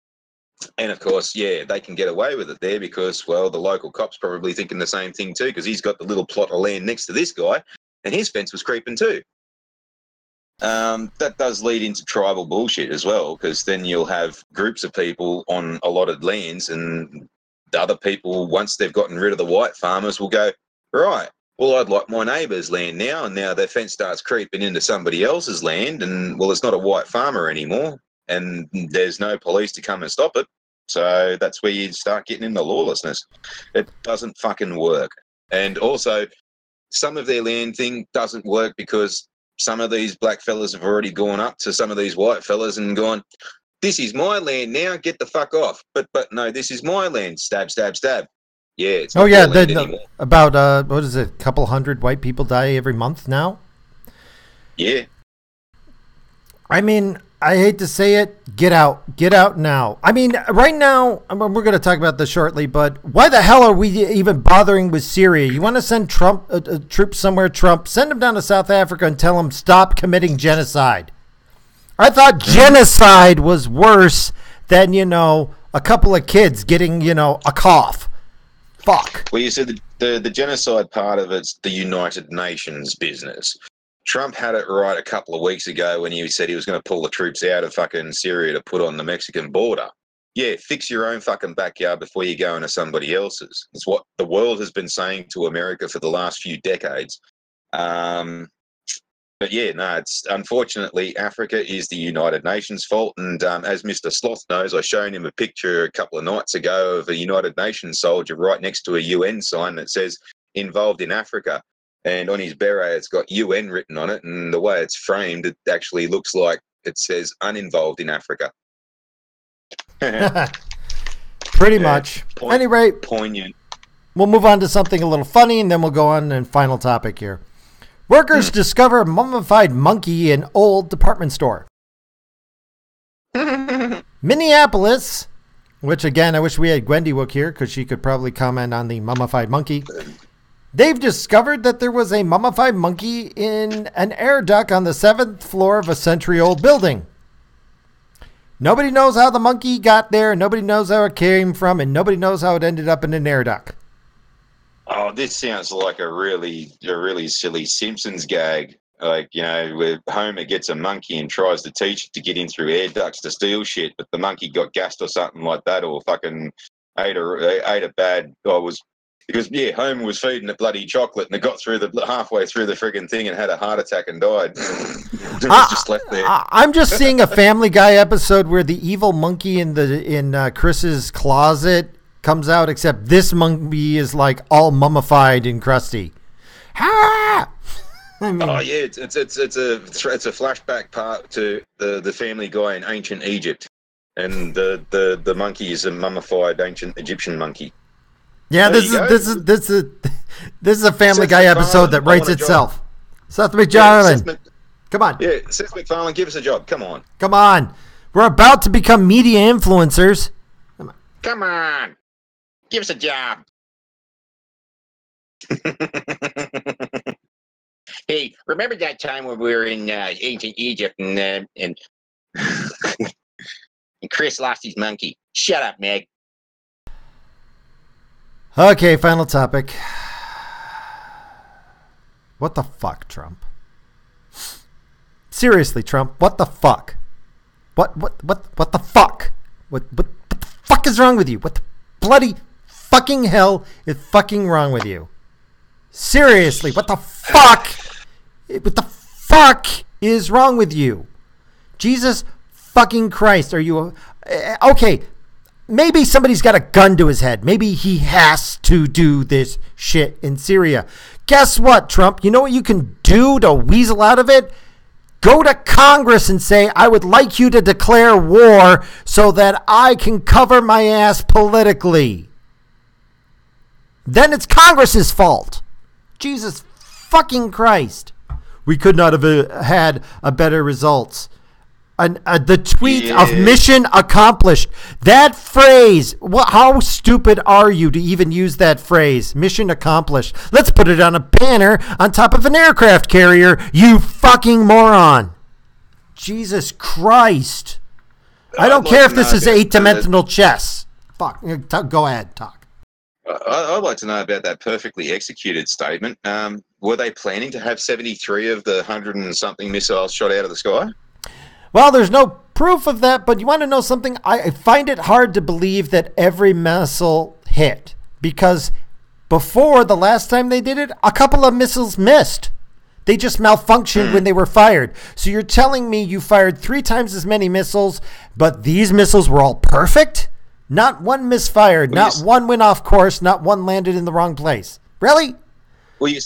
And of course, yeah, they can get away with it there because, well, the local cop's probably thinking the same thing too because he's got the little plot of land next to this guy and his fence was creeping too. That does lead into tribal bullshit as well because then you'll have groups of people on allotted lands and the other people, once they've gotten rid of the white farmers, will go, right, well, I'd like my neighbour's land now, and now their fence starts creeping into somebody else's land, and, well, it's not a white farmer anymore, and there's no police to come and stop it, so that's where you start getting into lawlessness. It doesn't fucking work. And also, some of their land thing doesn't work because some of these black fellas have already gone up to some of these white fellas and gone, this is my land now, get the fuck off. But no, this is my land, stab, stab, stab. Yeah, it's not your land anymore. About, what is it, a couple hundred white people die every month now? Yeah. I mean, I hate to say it, get out now. I mean, right now, we're going to talk about this shortly, but why the hell are we even bothering with Syria? You want to send Trump troops somewhere, Trump, send them down to South Africa and tell them stop committing genocide. I thought genocide was worse than, a couple of kids getting, a cough. Fuck. Well, you said the genocide part of it's the United Nations business. Trump had it right a couple of weeks ago when he said he was going to pull the troops out of fucking Syria to put on the Mexican border. Yeah, fix your own fucking backyard before you go into somebody else's. It's what the world has been saying to America for the last few decades. But yeah, no, it's unfortunately Africa is the United Nations fault. And as Mr. Sloth knows, I showed him a picture a couple of nights ago of a United Nations soldier right next to a UN sign that says involved in Africa. And on his beret, it's got UN written on it. And the way it's framed, it actually looks like it says uninvolved in Africa. Pretty much. Anyway, poignant. We'll move on to something a little funny, and then we'll go on and final topic here. Workers discover mummified monkey in old department store. Minneapolis, which again, I wish we had Gwendy Wook here because she could probably comment on the mummified monkey. They've discovered that there was a mummified monkey in an air duct on the 7th floor of a century-old building. Nobody knows how the monkey got there, nobody knows how it came from, and nobody knows how it ended up in an air duct. Oh, this sounds like a really silly Simpsons gag. Like, where Homer gets a monkey and tries to teach it to get in through air ducts to steal shit, but the monkey got gassed or something like that, or fucking ate a bad. Because Homer was feeding it bloody chocolate and it got through halfway through the friggin' thing and had a heart attack and died. It was just left there. I'm just seeing a Family Guy episode where the evil monkey in Chris's closet comes out, except this monkey is like all mummified and crusty. Ha! I mean, oh yeah, it's a flashback part to the Family Guy in ancient Egypt, and the monkey is a mummified ancient Egyptian monkey. Yeah, this is a Family Guy episode that writes itself. Seth MacFarlane, come on. Yeah, Seth MacFarlane, give us a job. Come on. We're about to become media influencers. Come on. Give us a job. Hey, remember that time when we were in ancient Egypt and and Chris lost his monkey? Shut up, Meg. Okay, final topic. What the fuck, Trump? Seriously, Trump, what the fuck? What the fuck? What the fuck is wrong with you? What the bloody fucking hell is fucking wrong with you? Seriously, what the fuck? What the fuck is wrong with you? Jesus fucking Christ, are you okay? maybe somebody's got a gun to his head. Maybe he has to do this shit in Syria. Guess what, Trump? You know what you can do to weasel out of it? Go to Congress and say, I would like you to declare war so that I can cover my ass politically. Then it's Congress's fault. Jesus fucking Christ. We could not have had a better results. The tweet of mission accomplished. That phrase, how stupid are you to even use that phrase? Mission accomplished. Let's put it on a banner on top of an aircraft carrier, you fucking moron. Jesus Christ. I don't care if this is 8-dimensional chess. Fuck. Go ahead, talk. I'd like to know about that perfectly executed statement. Were they planning to have 73 of the 100 and something missiles shot out of the sky? Well, there's no proof of that, but you want to know something? I find it hard to believe that every missile hit, because before the last time they did it, a couple of missiles missed. They just malfunctioned when they were fired. So you're telling me you fired 3 times as many missiles, but these missiles were all perfect? Not one misfired, not one went off course, not one landed in the wrong place. Really? Well, you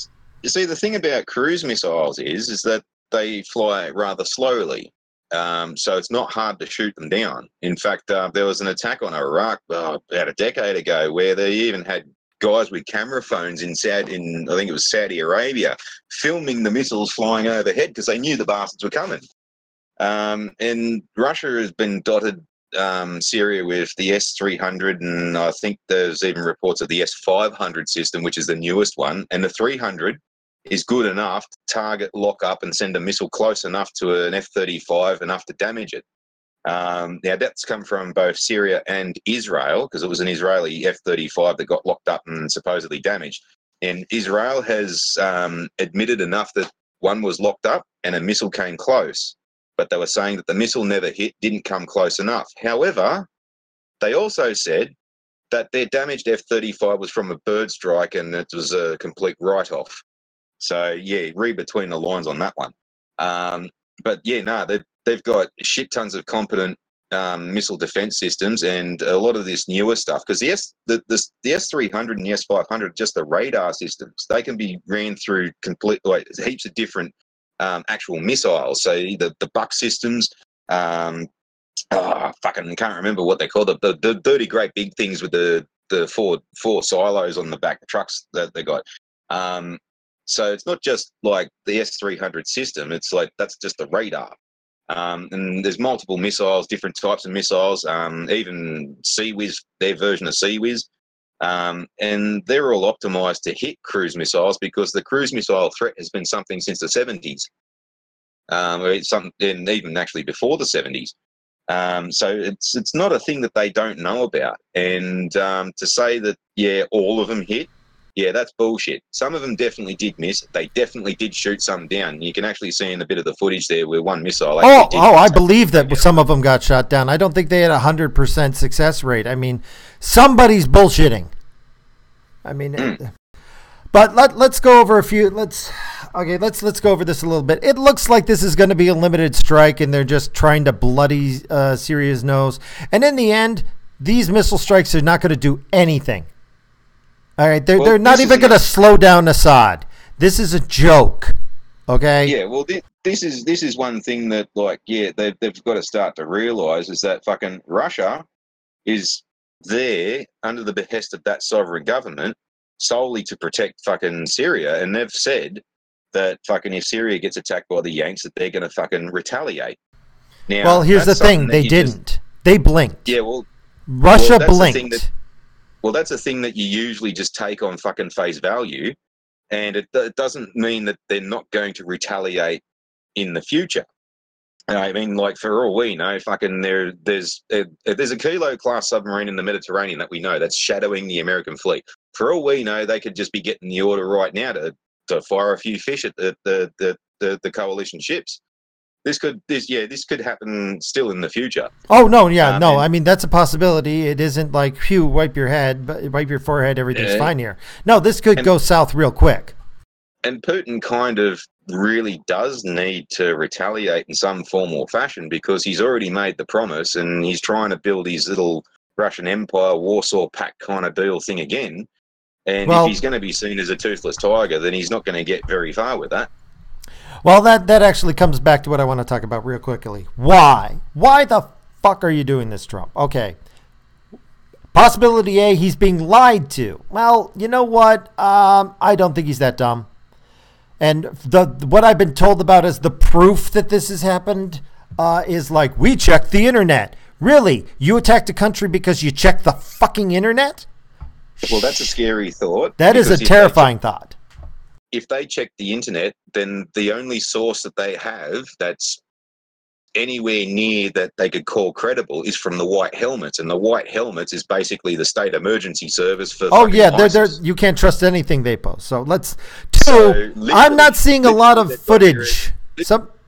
see, the thing about cruise missiles is that they fly rather slowly. So it's not hard to shoot them down. In fact, there was an attack on Iraq about a decade ago where they even had guys with camera phones in I think it was Saudi Arabia, filming the missiles flying overhead because they knew the bastards were coming. And Russia has been dotted Syria with the S-300, and I think there's even reports of the S-500 system, which is the newest one. And the 300 is good enough to target, lock up, and send a missile close enough to an F-35 enough to damage it. Now, that's come from both Syria and Israel, because it was an Israeli F-35 that got locked up and supposedly damaged. And Israel has admitted enough that one was locked up and a missile came close. But they were saying that the missile never hit, didn't come close enough. However, they also said that their damaged F-35 was from a bird strike and it was a complete write-off. So, yeah, read between the lines on that one. But, yeah, no, they've got shit tons of competent missile defense systems and a lot of this newer stuff. Because the S-300 and the S-500, just the radar systems, they can be ran through heaps of different actual missiles. So the Buck systems, fucking can't remember what they call them. The dirty great big things with the four silos on the back, the trucks that they got. So it's not just like the S-300 system. It's like that's just the radar. And there's multiple missiles, different types of missiles, even CIWS, their version of CIWS. And they're all optimized to hit cruise missiles because the cruise missile threat has been something since the 70s, and even actually before the 70s. So it's not a thing that they don't know about. And to say that, yeah, all of them hit, yeah, that's bullshit. Some of them definitely did miss. They definitely did shoot some down. You can actually see in a bit of the footage there where one missile I believe that some of them got shot down. I don't think they had 100% success rate. I mean, somebody's bullshitting. I mean, but let's go over a few. Let's go over this a little bit. It looks like this is going to be a limited strike, and they're just trying to bloody Syria's nose. And in the end, these missile strikes are not going to do anything. All right, they're not even going to slow down Assad. This is a joke. Okay. Yeah. Well, this is one thing that, like, yeah, they've got to start to realize is that fucking Russia is there under the behest of that sovereign government solely to protect fucking Syria, and they've said that fucking if Syria gets attacked by the Yanks, that they're going to fucking retaliate. Now, well, here's the thing: they didn't. They blinked. Yeah. Well, Russia blinked. Well, that's a thing that you usually just take on fucking face value, and it doesn't mean that they're not going to retaliate in the future. I mean, like, for all we know, fucking there's a Kilo-class submarine in the Mediterranean that we know that's shadowing the American fleet. For all we know, they could just be getting the order right now to fire a few fish at the coalition ships. This could happen still in the future. Oh no, yeah, no. I mean, that's a possibility. It isn't like, phew, wipe your forehead, everything's fine here. No, this could go south real quick. And Putin kind of really does need to retaliate in some form or fashion because he's already made the promise and he's trying to build his little Russian Empire, Warsaw Pact kind of deal thing again. And Well, if he's going to be seen as a toothless tiger, then he's not going to get very far with that. Well, that actually comes back to what I want to talk about real quickly. Why? Why the fuck are you doing this, Trump? Okay. Possibility A, he's being lied to. Well, you know what? I don't think he's that dumb. And what I've been told about as the proof that this has happened is like, we checked the internet. Really? You attacked a country because you checked the fucking internet? Well, that's a scary thought. That is a terrifying thought. If they check the internet, then the only source that they have that's anywhere near that they could call credible is from the White Helmets, and the White Helmets is basically the state emergency service for. Oh yeah, they're you can't trust anything they post. So let's. I'm not seeing a lot of footage.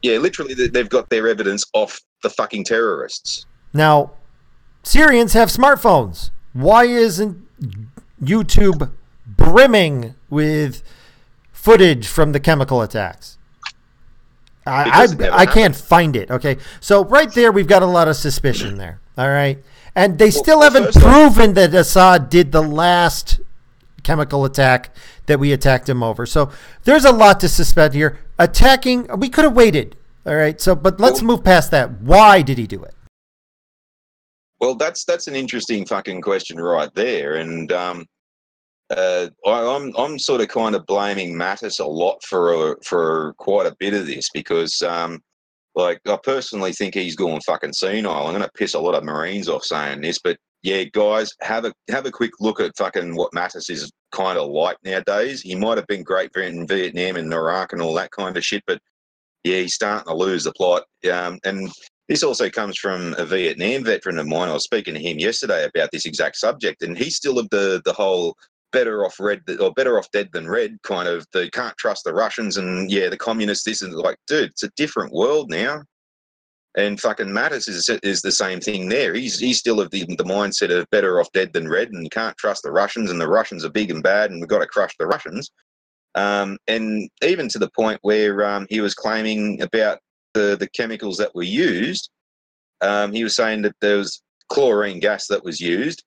Literally, they've got their evidence off the fucking terrorists. Now, Syrians have smartphones. Why isn't YouTube brimming with footage from the chemical attacks? I can't find it. Okay, so right there we've got a lot of suspicion there. All right, and they still haven't proven that Assad did the last chemical attack that we attacked him over. So there's a lot to suspect here. Attacking, we could have waited. All right, so but let's move past that. Why did he do it? Well, that's an interesting fucking question right there, and I'm sort of kind of blaming Mattis a lot for quite a bit of this because, like, I personally think he's gone fucking senile. I'm going to piss a lot of Marines off saying this, but yeah, guys, have a quick look at fucking what Mattis is kind of like nowadays. He might have been great in Vietnam and Iraq and all that kind of shit, but yeah, he's starting to lose the plot. And this also comes from a Vietnam veteran of mine. I was speaking to him yesterday about this exact subject, and he's still of the whole better off dead than red kind of. They can't trust the Russians, and yeah, the communists. This and like, dude, it's a different world now. And fucking Mattis is the same thing there. He's still of the mindset of better off dead than red, and you can't trust the Russians, and the Russians are big and bad, and we've got to crush the Russians. And even to the point where he was claiming about the chemicals that were used. He was saying that there was chlorine gas that was used,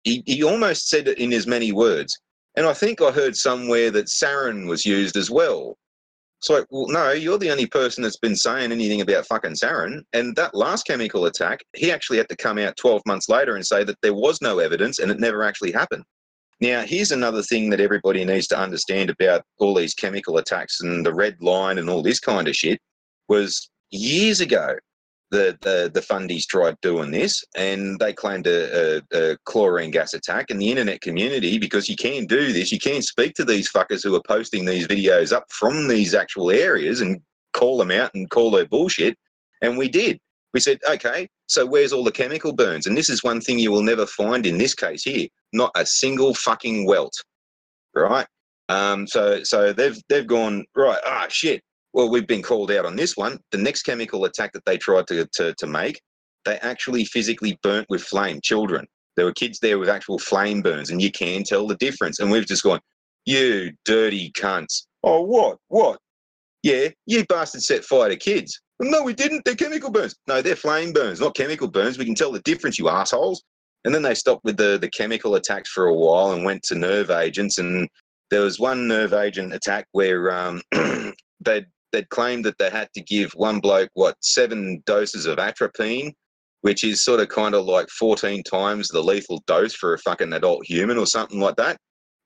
he almost said it in as many words. And I think I heard somewhere that sarin was used as well. It's like, well, no, you're the only person that's been saying anything about fucking sarin. And that last chemical attack, he actually had to come out 12 months later and say that there was no evidence and it never actually happened. Now, here's another thing that everybody needs to understand about all these chemical attacks and the red line and all this kind of shit was years ago. The fundies tried doing this, and they claimed a chlorine gas attack. And the internet community, because you can do this, you can speak to these fuckers who are posting these videos up from these actual areas and call them out and call their bullshit. And we did. We said, okay, so where's all the chemical burns? And this is one thing you will never find in this case here. Not a single fucking welt, right? So they've gone, right, shit. Well, we've been called out on this one. The next chemical attack that they tried to make, they actually physically burnt with flame children. There were kids there with actual flame burns, and you can tell the difference. And we've just gone, you dirty cunts. Oh, what? Yeah, you bastards set fire to kids. Well, no, we didn't. They're chemical burns. No, they're flame burns, not chemical burns. We can tell the difference, you assholes. And then they stopped with the chemical attacks for a while and went to nerve agents. And there was one nerve agent attack where they'd claimed that they had to give one bloke, 7 doses of atropine, which is sort of kind of like 14 times the lethal dose for a fucking adult human or something like that.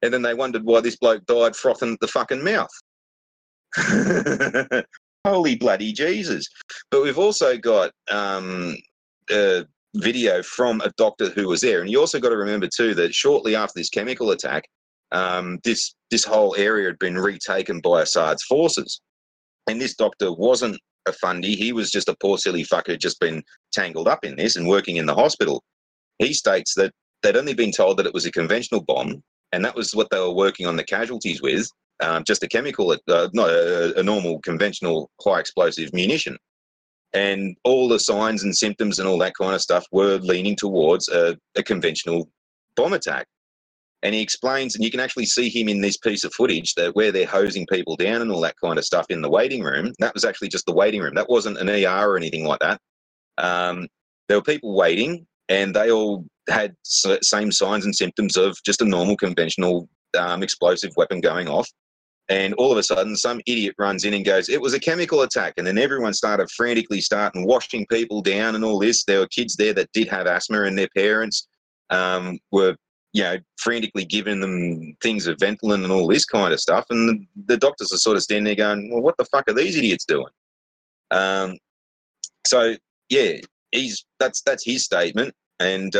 And then they wondered why this bloke died frothing at the fucking mouth. Holy bloody Jesus. But we've also got a video from a doctor who was there. And you also got to remember too that shortly after this chemical attack, this whole area had been retaken by Assad's forces. And this doctor wasn't a fundy. He was just a poor silly fucker who'd just been tangled up in this and working in the hospital. He states that they'd only been told that it was a conventional bomb, and that was what they were working on the casualties with, just a chemical, not a normal conventional high explosive munition. And all the signs and symptoms and all that kind of stuff were leaning towards a conventional bomb attack. And he explains, and you can actually see him in this piece of footage that where they're hosing people down and all that kind of stuff in the waiting room. That was actually just the waiting room. That wasn't an ER or anything like that. There were people waiting, and they all had same signs and symptoms of just a normal conventional explosive weapon going off. And all of a sudden, some idiot runs in and goes, it was a chemical attack. And then everyone started frantically washing people down and all this. There were kids there that did have asthma, and their parents were, frantically giving them things of Ventolin and all this kind of stuff. And the doctors are sort of standing there going, well, what the fuck are these idiots doing? So, yeah, that's his statement. And,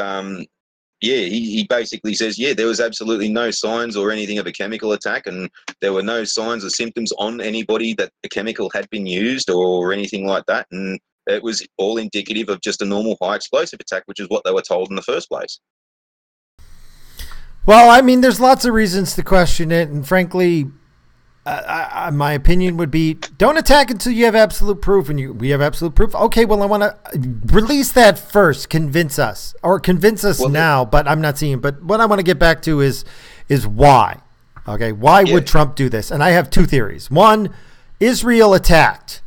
he basically says, there was absolutely no signs or anything of a chemical attack, and there were no signs or symptoms on anybody that the chemical had been used or anything like that. And it was all indicative of just a normal high explosive attack, which is what they were told in the first place. Well, I mean, there's lots of reasons to question it, and frankly, my opinion would be don't attack until you have absolute proof, and we have absolute proof. Okay, well, I want to release that first, convince us now, but I'm not seeing it. But what I want to get back to is why. Okay, why would Trump do this? And I have two theories. One, Israel attacked.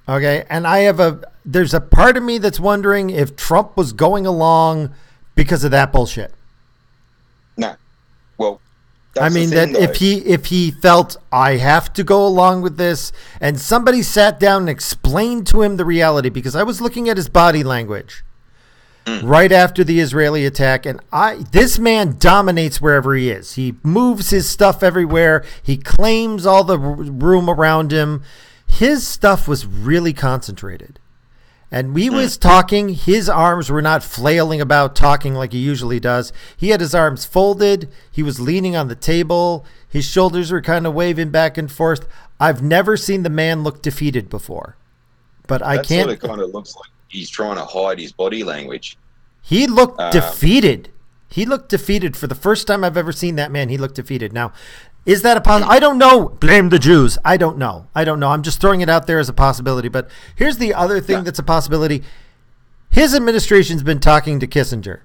Okay, and there's a part of me that's wondering if Trump was going along because of that bullshit. No, well. I mean, that if he felt I have to go along with this, and somebody sat down and explained to him the reality, because I was looking at his body language right after the Israeli attack, and this man dominates wherever he is. He moves his stuff everywhere. He claims all the room around him. His stuff was really concentrated. And we was talking, his arms were not flailing about talking like he usually does. He had his arms folded. He was leaning on the table. His shoulders were kind of waving back and forth. I've never seen the man look defeated before. But I can't. That sort of kind of looks like he's trying to hide his body language. He looked defeated. He looked defeated. For the first time I've ever seen that man, he looked defeated. Now, is that a possibility? I don't know. Blame the Jews. I don't know. I'm just throwing it out there as a possibility. But here's the other thing that's a possibility. His administration's been talking to Kissinger.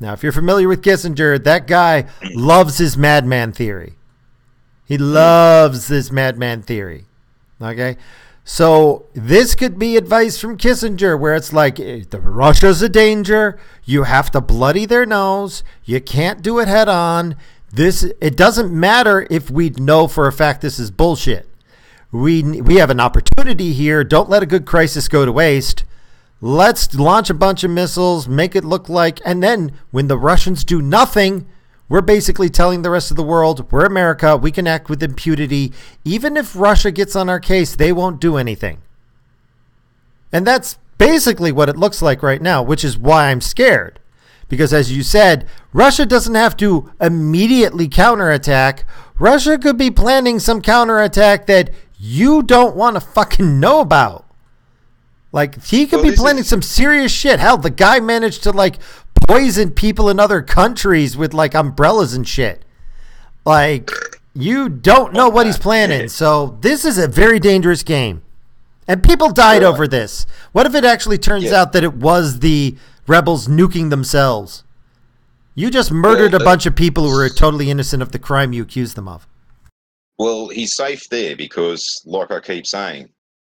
Now, if you're familiar with Kissinger, that guy loves his madman theory. He loves this madman theory. Okay? So this could be advice from Kissinger where it's like, Russia's a danger. You have to bloody their nose. You can't do it head on. It doesn't matter if we know for a fact this is bullshit. We have an opportunity here. Don't let a good crisis go to waste. Let's launch a bunch of missiles, make it look like, and then when the Russians do nothing, we're basically telling the rest of the world, we're America, we can act with impunity. Even if Russia gets on our case, they won't do anything. And that's basically what it looks like right now, which is why I'm scared. Because as you said, Russia doesn't have to immediately counterattack. Russia could be planning some counterattack that you don't want to fucking know about. Like, he could be planning some serious shit. Hell, the guy managed to, poison people in other countries with, umbrellas and shit. You don't know what he's planning. So this is a very dangerous game. And people died over this. What if it actually turns out that it was the rebels nuking themselves? You just murdered a bunch of people who were totally innocent of the crime you accused them of. Well, he's safe there because, like I keep saying,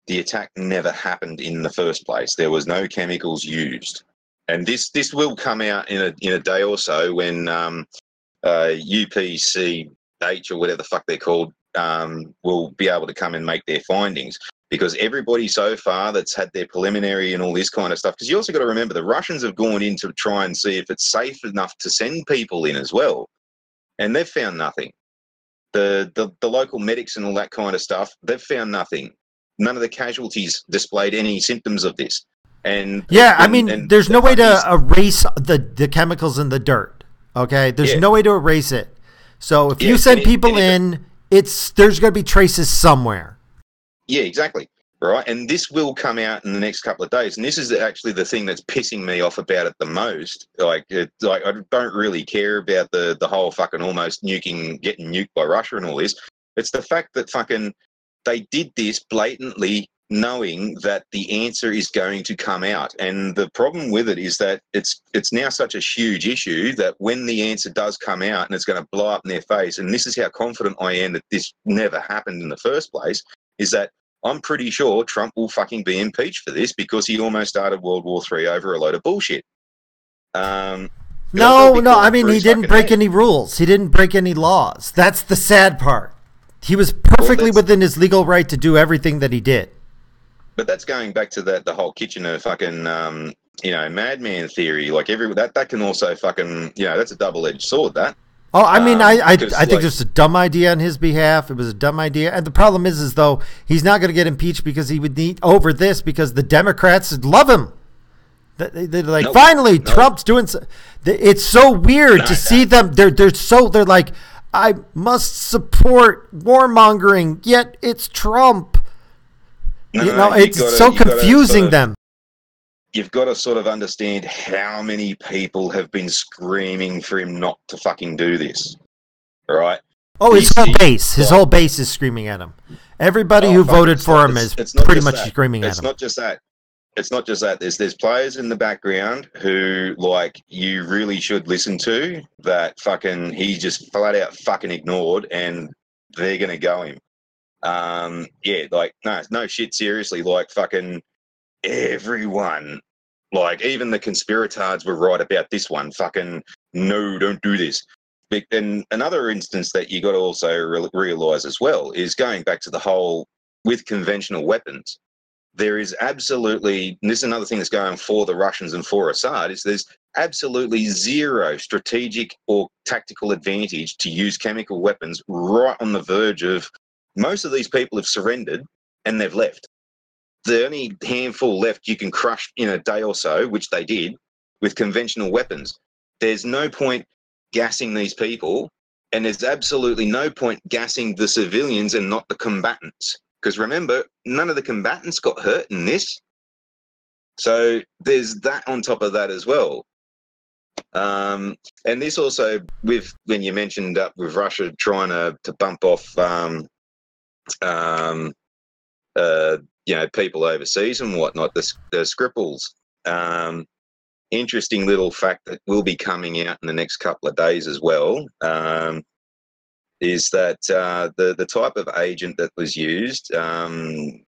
the attack never happened in the first place. There was no chemicals used. And this will come out in a day or so when UPCH or whatever the fuck they're called will be able to come and make their findings. Because everybody so far that's had their preliminary and all this kind of stuff, because you also got to remember the Russians have gone in to try and see if it's safe enough to send people in as well. And they've found nothing. The local medics and all that kind of stuff, they've found nothing. None of the casualties displayed any symptoms of this. And there's no way to erase the chemicals in the dirt. Okay, there's no way to erase it. So if you send people in, there's going to be traces somewhere. Yeah, exactly. Right, and this will come out in the next couple of days, and this is actually the thing that's pissing me off about it the most. I don't really care about the whole fucking almost getting nuked by Russia and all this. It's the fact that fucking they did this blatantly, knowing that the answer is going to come out. And the problem with it is that it's now such a huge issue that when the answer does come out and it's going to blow up in their face, and this is how confident I am that this never happened in the first place, is that I'm pretty sure Trump will fucking be impeached for this because he almost started World War III over a load of bullshit. No. I mean, he didn't break any rules. He didn't break any laws. That's the sad part. He was perfectly within his legal right to do everything that he did. But that's going back to the whole Kitchener fucking, madman theory. Like that can also fucking, that's a double-edged sword. That. Oh, I mean, I think it's a dumb idea on his behalf. It was a dumb idea, and the problem is though he's not going to get impeached because he would need over this because the Democrats love him. They're like, finally, Trump's doing. It's so weird to see them. They're like, I must support warmongering, yet it's Trump. It's so confusing them. You've got to sort of understand how many people have been screaming for him not to fucking do this. Right? Oh, his whole base is screaming at him. Everybody who voted for him is pretty much screaming at him. It's not just that. There's players in the background who, like, you really should listen to that fucking he just flat out fucking ignored, and they're going to go him. No shit, seriously, like, fucking everyone, like, even the conspiratards were right about this one. Fucking, no, don't do this. And another instance that you got to also realise as well is going back to the whole with conventional weapons. There is absolutely, and this is another thing that's going for the Russians and for Assad, is there's absolutely zero strategic or tactical advantage to use chemical weapons right on the verge of most of these people have surrendered and they've left. The only handful left you can crush in a day or so, which they did, with conventional weapons. There's no point gassing these people, and there's absolutely no point gassing the civilians and not the combatants. Because remember, none of the combatants got hurt in this. So there's that on top of that as well. And this also, when you mentioned up with Russia trying to bump off, people overseas and whatnot, the Skripals. Interesting little fact that will be coming out in the next couple of days as well. Is that the type of agent that was used, Kovacic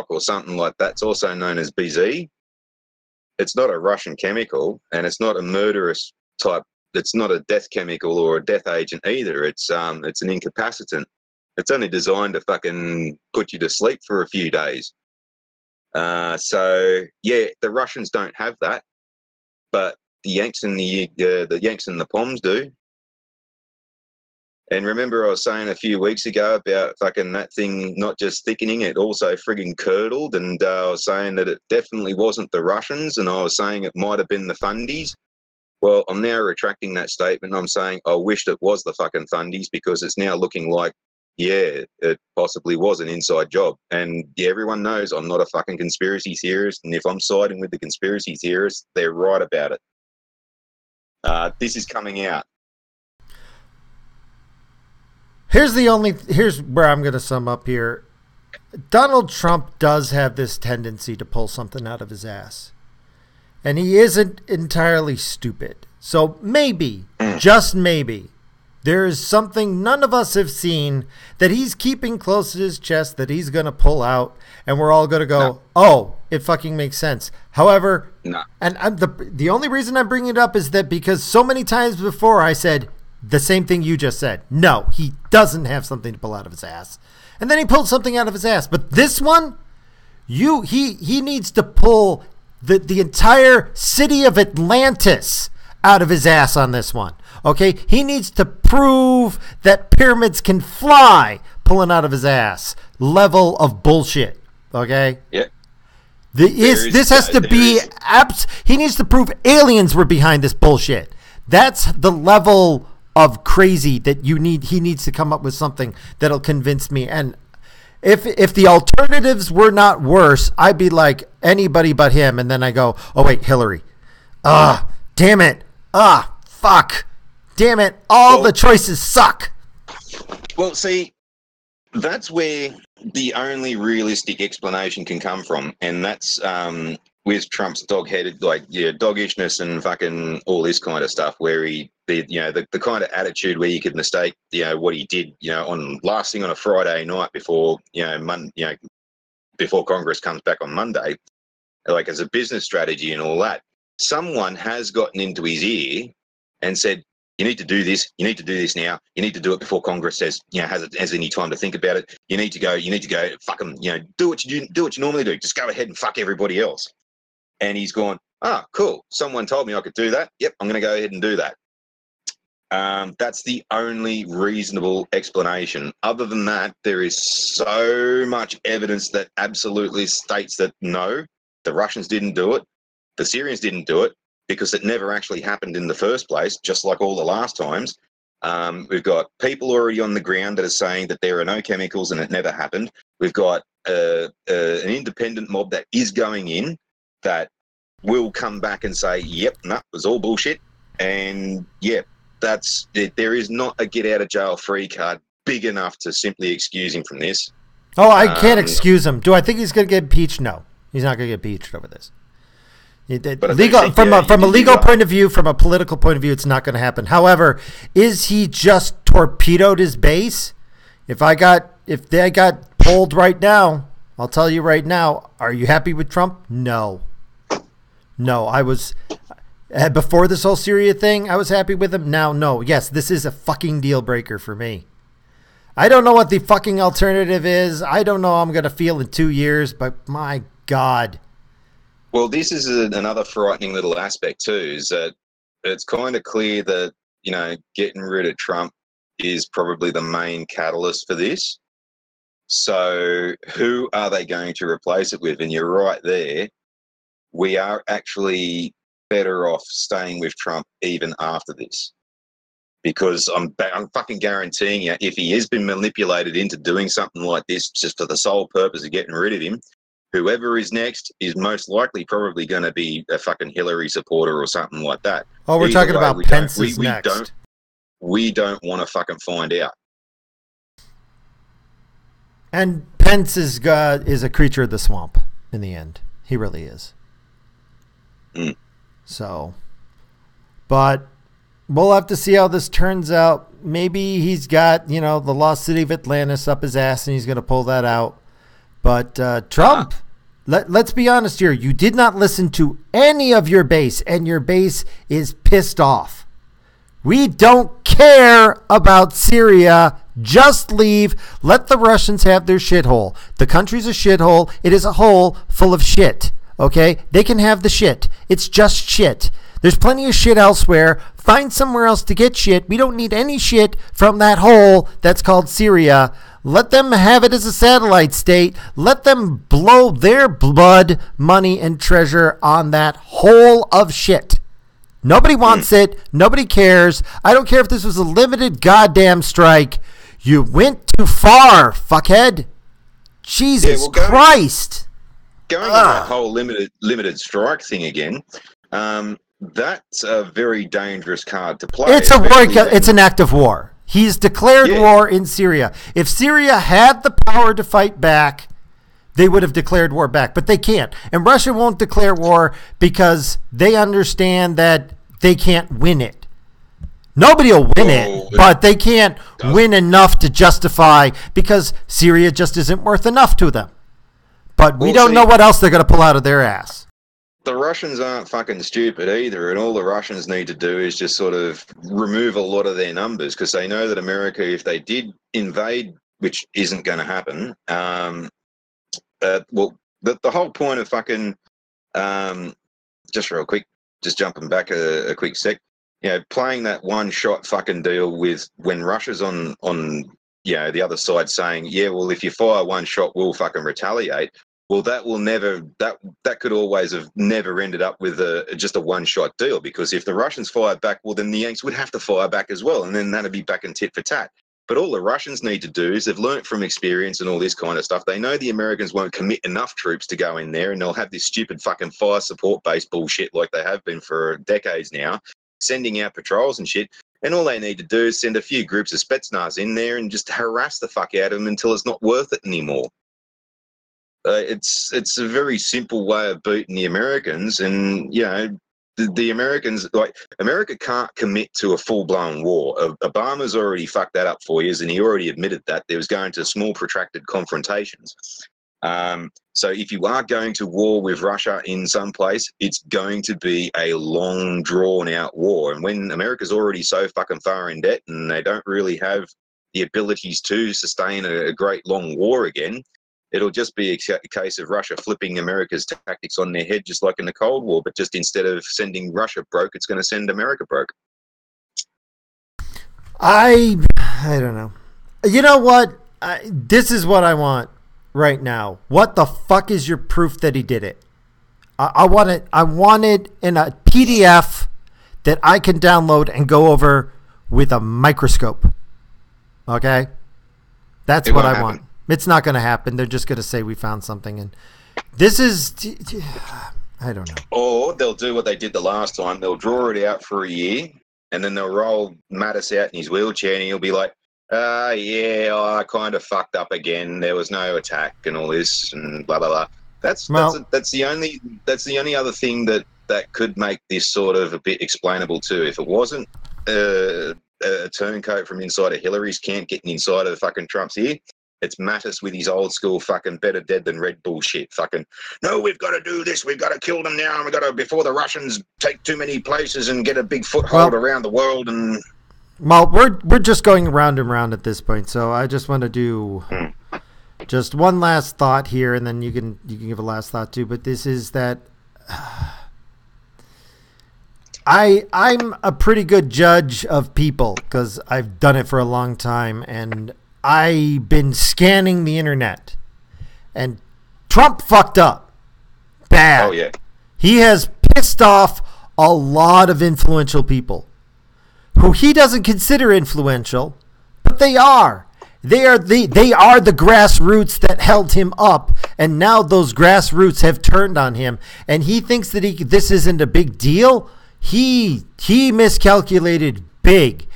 or something like that, it's also known as BZ. It's not a Russian chemical, and it's not a murderous type. It's not a death chemical or a death agent either. It's an incapacitant. It's only designed to fucking put you to sleep for a few days. The Russians don't have that, but the Yanks and the Yanks and the Poms do. And remember, I was saying a few weeks ago about fucking that thing not just thickening, it also frigging curdled. And I was saying that it definitely wasn't the Russians, and I was saying it might have been the fundies. Well, I'm now retracting that statement. I'm saying I wished it was the fucking fundies, because it's now looking like, it possibly was an inside job. And everyone knows I'm not a fucking conspiracy theorist, and if I'm siding with the conspiracy theorists, they're right about it. This is coming out. Here's where I'm going to sum up here. Donald Trump does have this tendency to pull something out of his ass. And he isn't entirely stupid. So maybe, just maybe, there is something none of us have seen that he's keeping close to his chest that he's going to pull out, and we're all going to go, oh, it fucking makes sense. However, and the only reason I'm bringing it up is that because so many times before I said the same thing you just said. No, he doesn't have something to pull out of his ass. And then he pulled something out of his ass. But this one, he needs to pull the entire city of Atlantis out of his ass on this one. Okay? He needs to prove that pyramids can fly, pulling out of his ass. Level of bullshit. Okay? Yeah. This has to be... He needs to prove aliens were behind this bullshit. That's the level of crazy that he needs to come up with something that'll convince me. And if the alternatives were not worse, I'd be like anybody but him. And then I go, oh wait, Hillary. Damn it. Fuck. Damn it. The choices suck. Well, see, that's where the only realistic explanation can come from. And that's with Trump's doggishness and fucking all this kind of stuff, where the kind of attitude where you could mistake, what he did, on last thing on a Friday night before, before Congress comes back on Monday, like as a business strategy and all that. someone has gotten into his ear and said, you need to do this. You need to do this now. You need to do it before Congress has any time to think about it. You need to go. Fuck them. Do what you normally do. Just go ahead and fuck everybody else. And he's gone, cool. Someone told me I could do that. Yep, I'm going to go ahead and do that. That's the only reasonable explanation. Other than that, there is so much evidence that absolutely states that no, the Russians didn't do it. The Syrians didn't do it because it never actually happened in the first place, just like all the last times. We've got people already on the ground that are saying that there are no chemicals and it never happened. We've got an independent mob that is going in that will come back and say, yep, no, it was all bullshit. And, yeah, that's it. There is not a get-out-of-jail-free card big enough to simply excuse him from this. Oh, I can't excuse him. Do I think he's going to get impeached? No. He's not going to get impeached over this. From a legal point of view, from a political point of view, it's not going to happen. However, is he just torpedoed his base? If they got polled right now, I'll tell you right now, are you happy with Trump? No. I was before this whole Syria thing, I was happy with him. Now, no. Yes, this is a fucking deal breaker for me. I don't know what the fucking alternative is. I don't know how I'm going to feel in 2 years, but my God. Well, this is another frightening little aspect too, is that it's kind of clear that, getting rid of Trump is probably the main catalyst for this. So who are they going to replace it with? And you're right there. We are actually better off staying with Trump even after this. Because I'm fucking guaranteeing you, if he has been manipulated into doing something like this just for the sole purpose of getting rid of him, whoever is next is most likely probably going to be a fucking Hillary supporter or something like that. Oh, we're talking about Pence is next. We don't want to fucking find out. And Pence is a creature of the swamp in the end. He really is. Mm. So, but we'll have to see how this turns out. Maybe he's got, the lost city of Atlantis up his ass and he's going to pull that out. But Trump, let's be honest here. You did not listen to any of your base, and your base is pissed off. We don't care about Syria. Just leave. Let the Russians have their shithole. The country's a shithole. It is a hole full of shit. Okay? They can have the shit. It's just shit. There's plenty of shit elsewhere. Find somewhere else to get shit. We don't need any shit from that hole that's called Syria. Let them have it as a satellite state. Let them blow their blood, money, and treasure on that hole of shit. Nobody wants it. Nobody cares. I don't care if this was a limited goddamn strike. You went too far, fuckhead. Jesus Christ. Going on that whole limited strike thing again, that's a very dangerous card to play. It's it's an act of war. He's declared war in Syria. If Syria had the power to fight back, they would have declared war back. But they can't. And Russia won't declare war because they understand that they can't win it. Nobody will win it, but they can't win enough to justify, because Syria just isn't worth enough to them. But we don't know what else they're going to pull out of their ass. The Russians aren't fucking stupid either, and all the Russians need to do is just sort of remove a lot of their numbers, because they know that America, if they did invade, which isn't going to happen, the whole point of fucking, just real quick, just jumping back a quick sec, playing that one-shot fucking deal with when Russia's on the other side saying, if you fire one shot, we'll fucking retaliate. Well, that will never. That could always have never ended up with just a one-shot deal, because if the Russians fired back, well, then the Yanks would have to fire back as well, and then that'd be back in tit for tat. But all the Russians need to do is, they've learnt from experience and all this kind of stuff. They know the Americans won't commit enough troops to go in there, and they'll have this stupid fucking fire support-based bullshit like they have been for decades now, sending out patrols and shit. And all they need to do is send a few groups of Spetsnaz in there and just harass the fuck out of them until it's not worth it anymore. It's a very simple way of beating the Americans, and the Americans, America can't commit to a full-blown war. Obama's already fucked that up for years, and he already admitted that there was going to small protracted confrontations. So if you are going to war with Russia in some place, it's going to be a long, drawn-out war. And when America's already so fucking far in debt and they don't really have the abilities to sustain a great long war again, it'll just be a case of Russia flipping America's tactics on their head, just like in the Cold War. But just instead of sending Russia broke, it's going to send America broke. I don't know. You know what? This is what I want right now. What the fuck is your proof that he did it? I want it. I want it in a PDF that I can download and go over with a microscope. Okay, that's what I want. It's not going to happen. They're just going to say we found something, and this is. I don't know. Or they'll do what they did the last time. They'll draw it out for a year, and then they'll roll Mattis out in his wheelchair, and he'll be like, I kind of fucked up again. There was no attack and all this and blah blah blah. That's the only other thing that could make this sort of a bit explainable too. If it wasn't a turncoat from inside of Hillary's camp getting inside of fucking Trump's ear, it's Mattis with his old school fucking better dead than red bullshit. Fucking, no, we've got to do this. We've got to kill them now. And we've got to, before the Russians take too many places and get a big foothold around the world. And well, we're just going round and round at this point. So I just want to do just one last thought here, and then you can give a last thought too. But this is that I'm a pretty good judge of people because I've done it for a long time, and I've been scanning the internet, and Trump fucked up bad. Oh, yeah. He has pissed off a lot of influential people who he doesn't consider influential, but they are. They are the grassroots that held him up, and now those grassroots have turned on him, and he thinks that this isn't a big deal. He miscalculated big,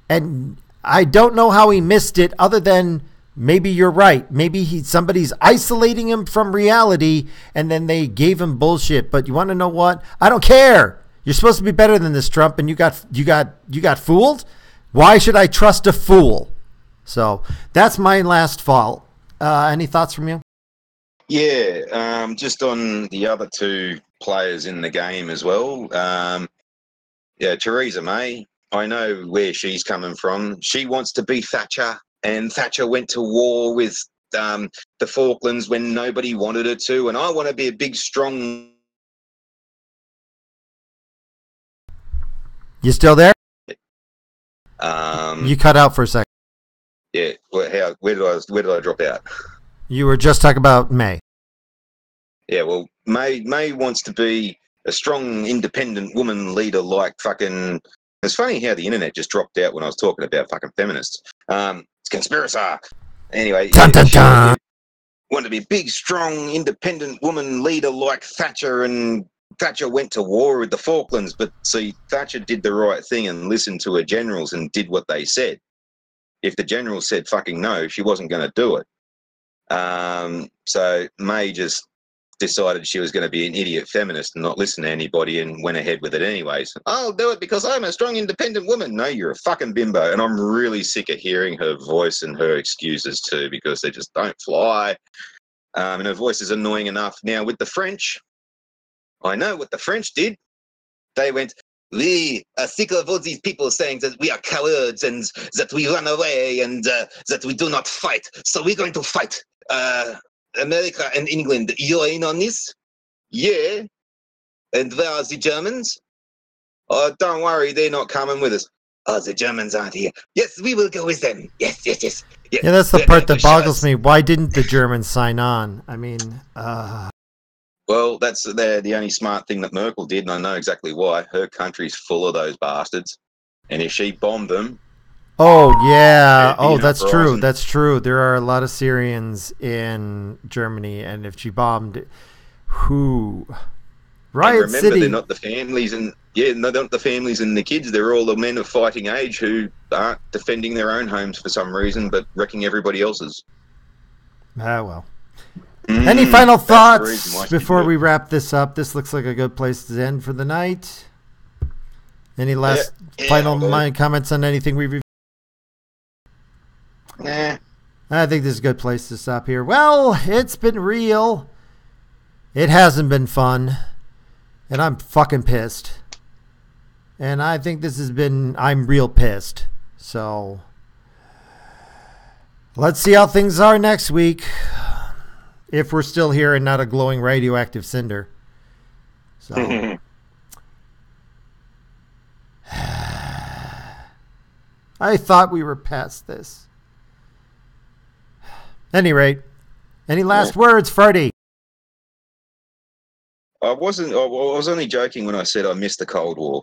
and I don't know how he missed it other than maybe you're right. Maybe somebody's isolating him from reality and then they gave him bullshit. But you want to know what? I don't care. You're supposed to be better than this, Trump, and you got fooled? Why should I trust a fool? So that's my last fault. Any thoughts from you? Yeah, just on the other two players in the game as well. Theresa May, I know where she's coming from. She wants to be Thatcher, and Thatcher went to war with the Falklands when nobody wanted her to, and I want to be a big, strong... You still there? You cut out for a second. Yeah, where did I drop out? You were just talking about May. Yeah, well, May wants to be a strong, independent woman leader like fucking... It's funny how the internet just dropped out when I was talking about fucking feminists. It's conspiracy. Anyway, wanted to be a big, strong, independent woman leader like Thatcher, and Thatcher went to war with the Falklands. But see, Thatcher did the right thing and listened to her generals and did what they said. If the generals said fucking no, she wasn't going to do it. So May just decided she was going to be an idiot feminist and not listen to anybody and went ahead with it anyways. I'll do it because I'm a strong, independent woman. No, you're a fucking bimbo. And I'm really sick of hearing her voice and her excuses too, because they just don't fly. And her voice is annoying enough. Now, with the French, I know what the French did. They went, we are sick of all these people saying that we are cowards and that we run away and that we do not fight. So we're going to fight. America and England, you're in on this? Yeah. And where are the Germans? Oh, don't worry, they're not coming with us. Oh, the Germans aren't here. Yes, we will go with them. Yes. Yeah, that's the part that boggles me. Why didn't the Germans sign on? I mean, Well, that's the only smart thing that Merkel did, and I know exactly why. Her country's full of those bastards. And if she bombed them... Oh, yeah. Oh, that's true. That's true. There are a lot of Syrians in Germany, and if she bombed Riot City... City. They're not the families and... Yeah, no, they're not the families and the kids. They're all the men of fighting age who aren't defending their own homes for some reason, but wrecking everybody else's. Ah, well. Any final thoughts before we wrap this up? This looks like a good place to end for the night. Any last final comments on anything we've... Nah. I think this is a good place to stop here. Well, it's been real. It hasn't been fun. And I'm fucking pissed. And I think I'm real pissed. So, let's see how things are next week. If we're still here and not a glowing radioactive cinder. So, I thought we were past this. Any rate, any last words, Freddie? I was only joking when I said I missed the Cold War.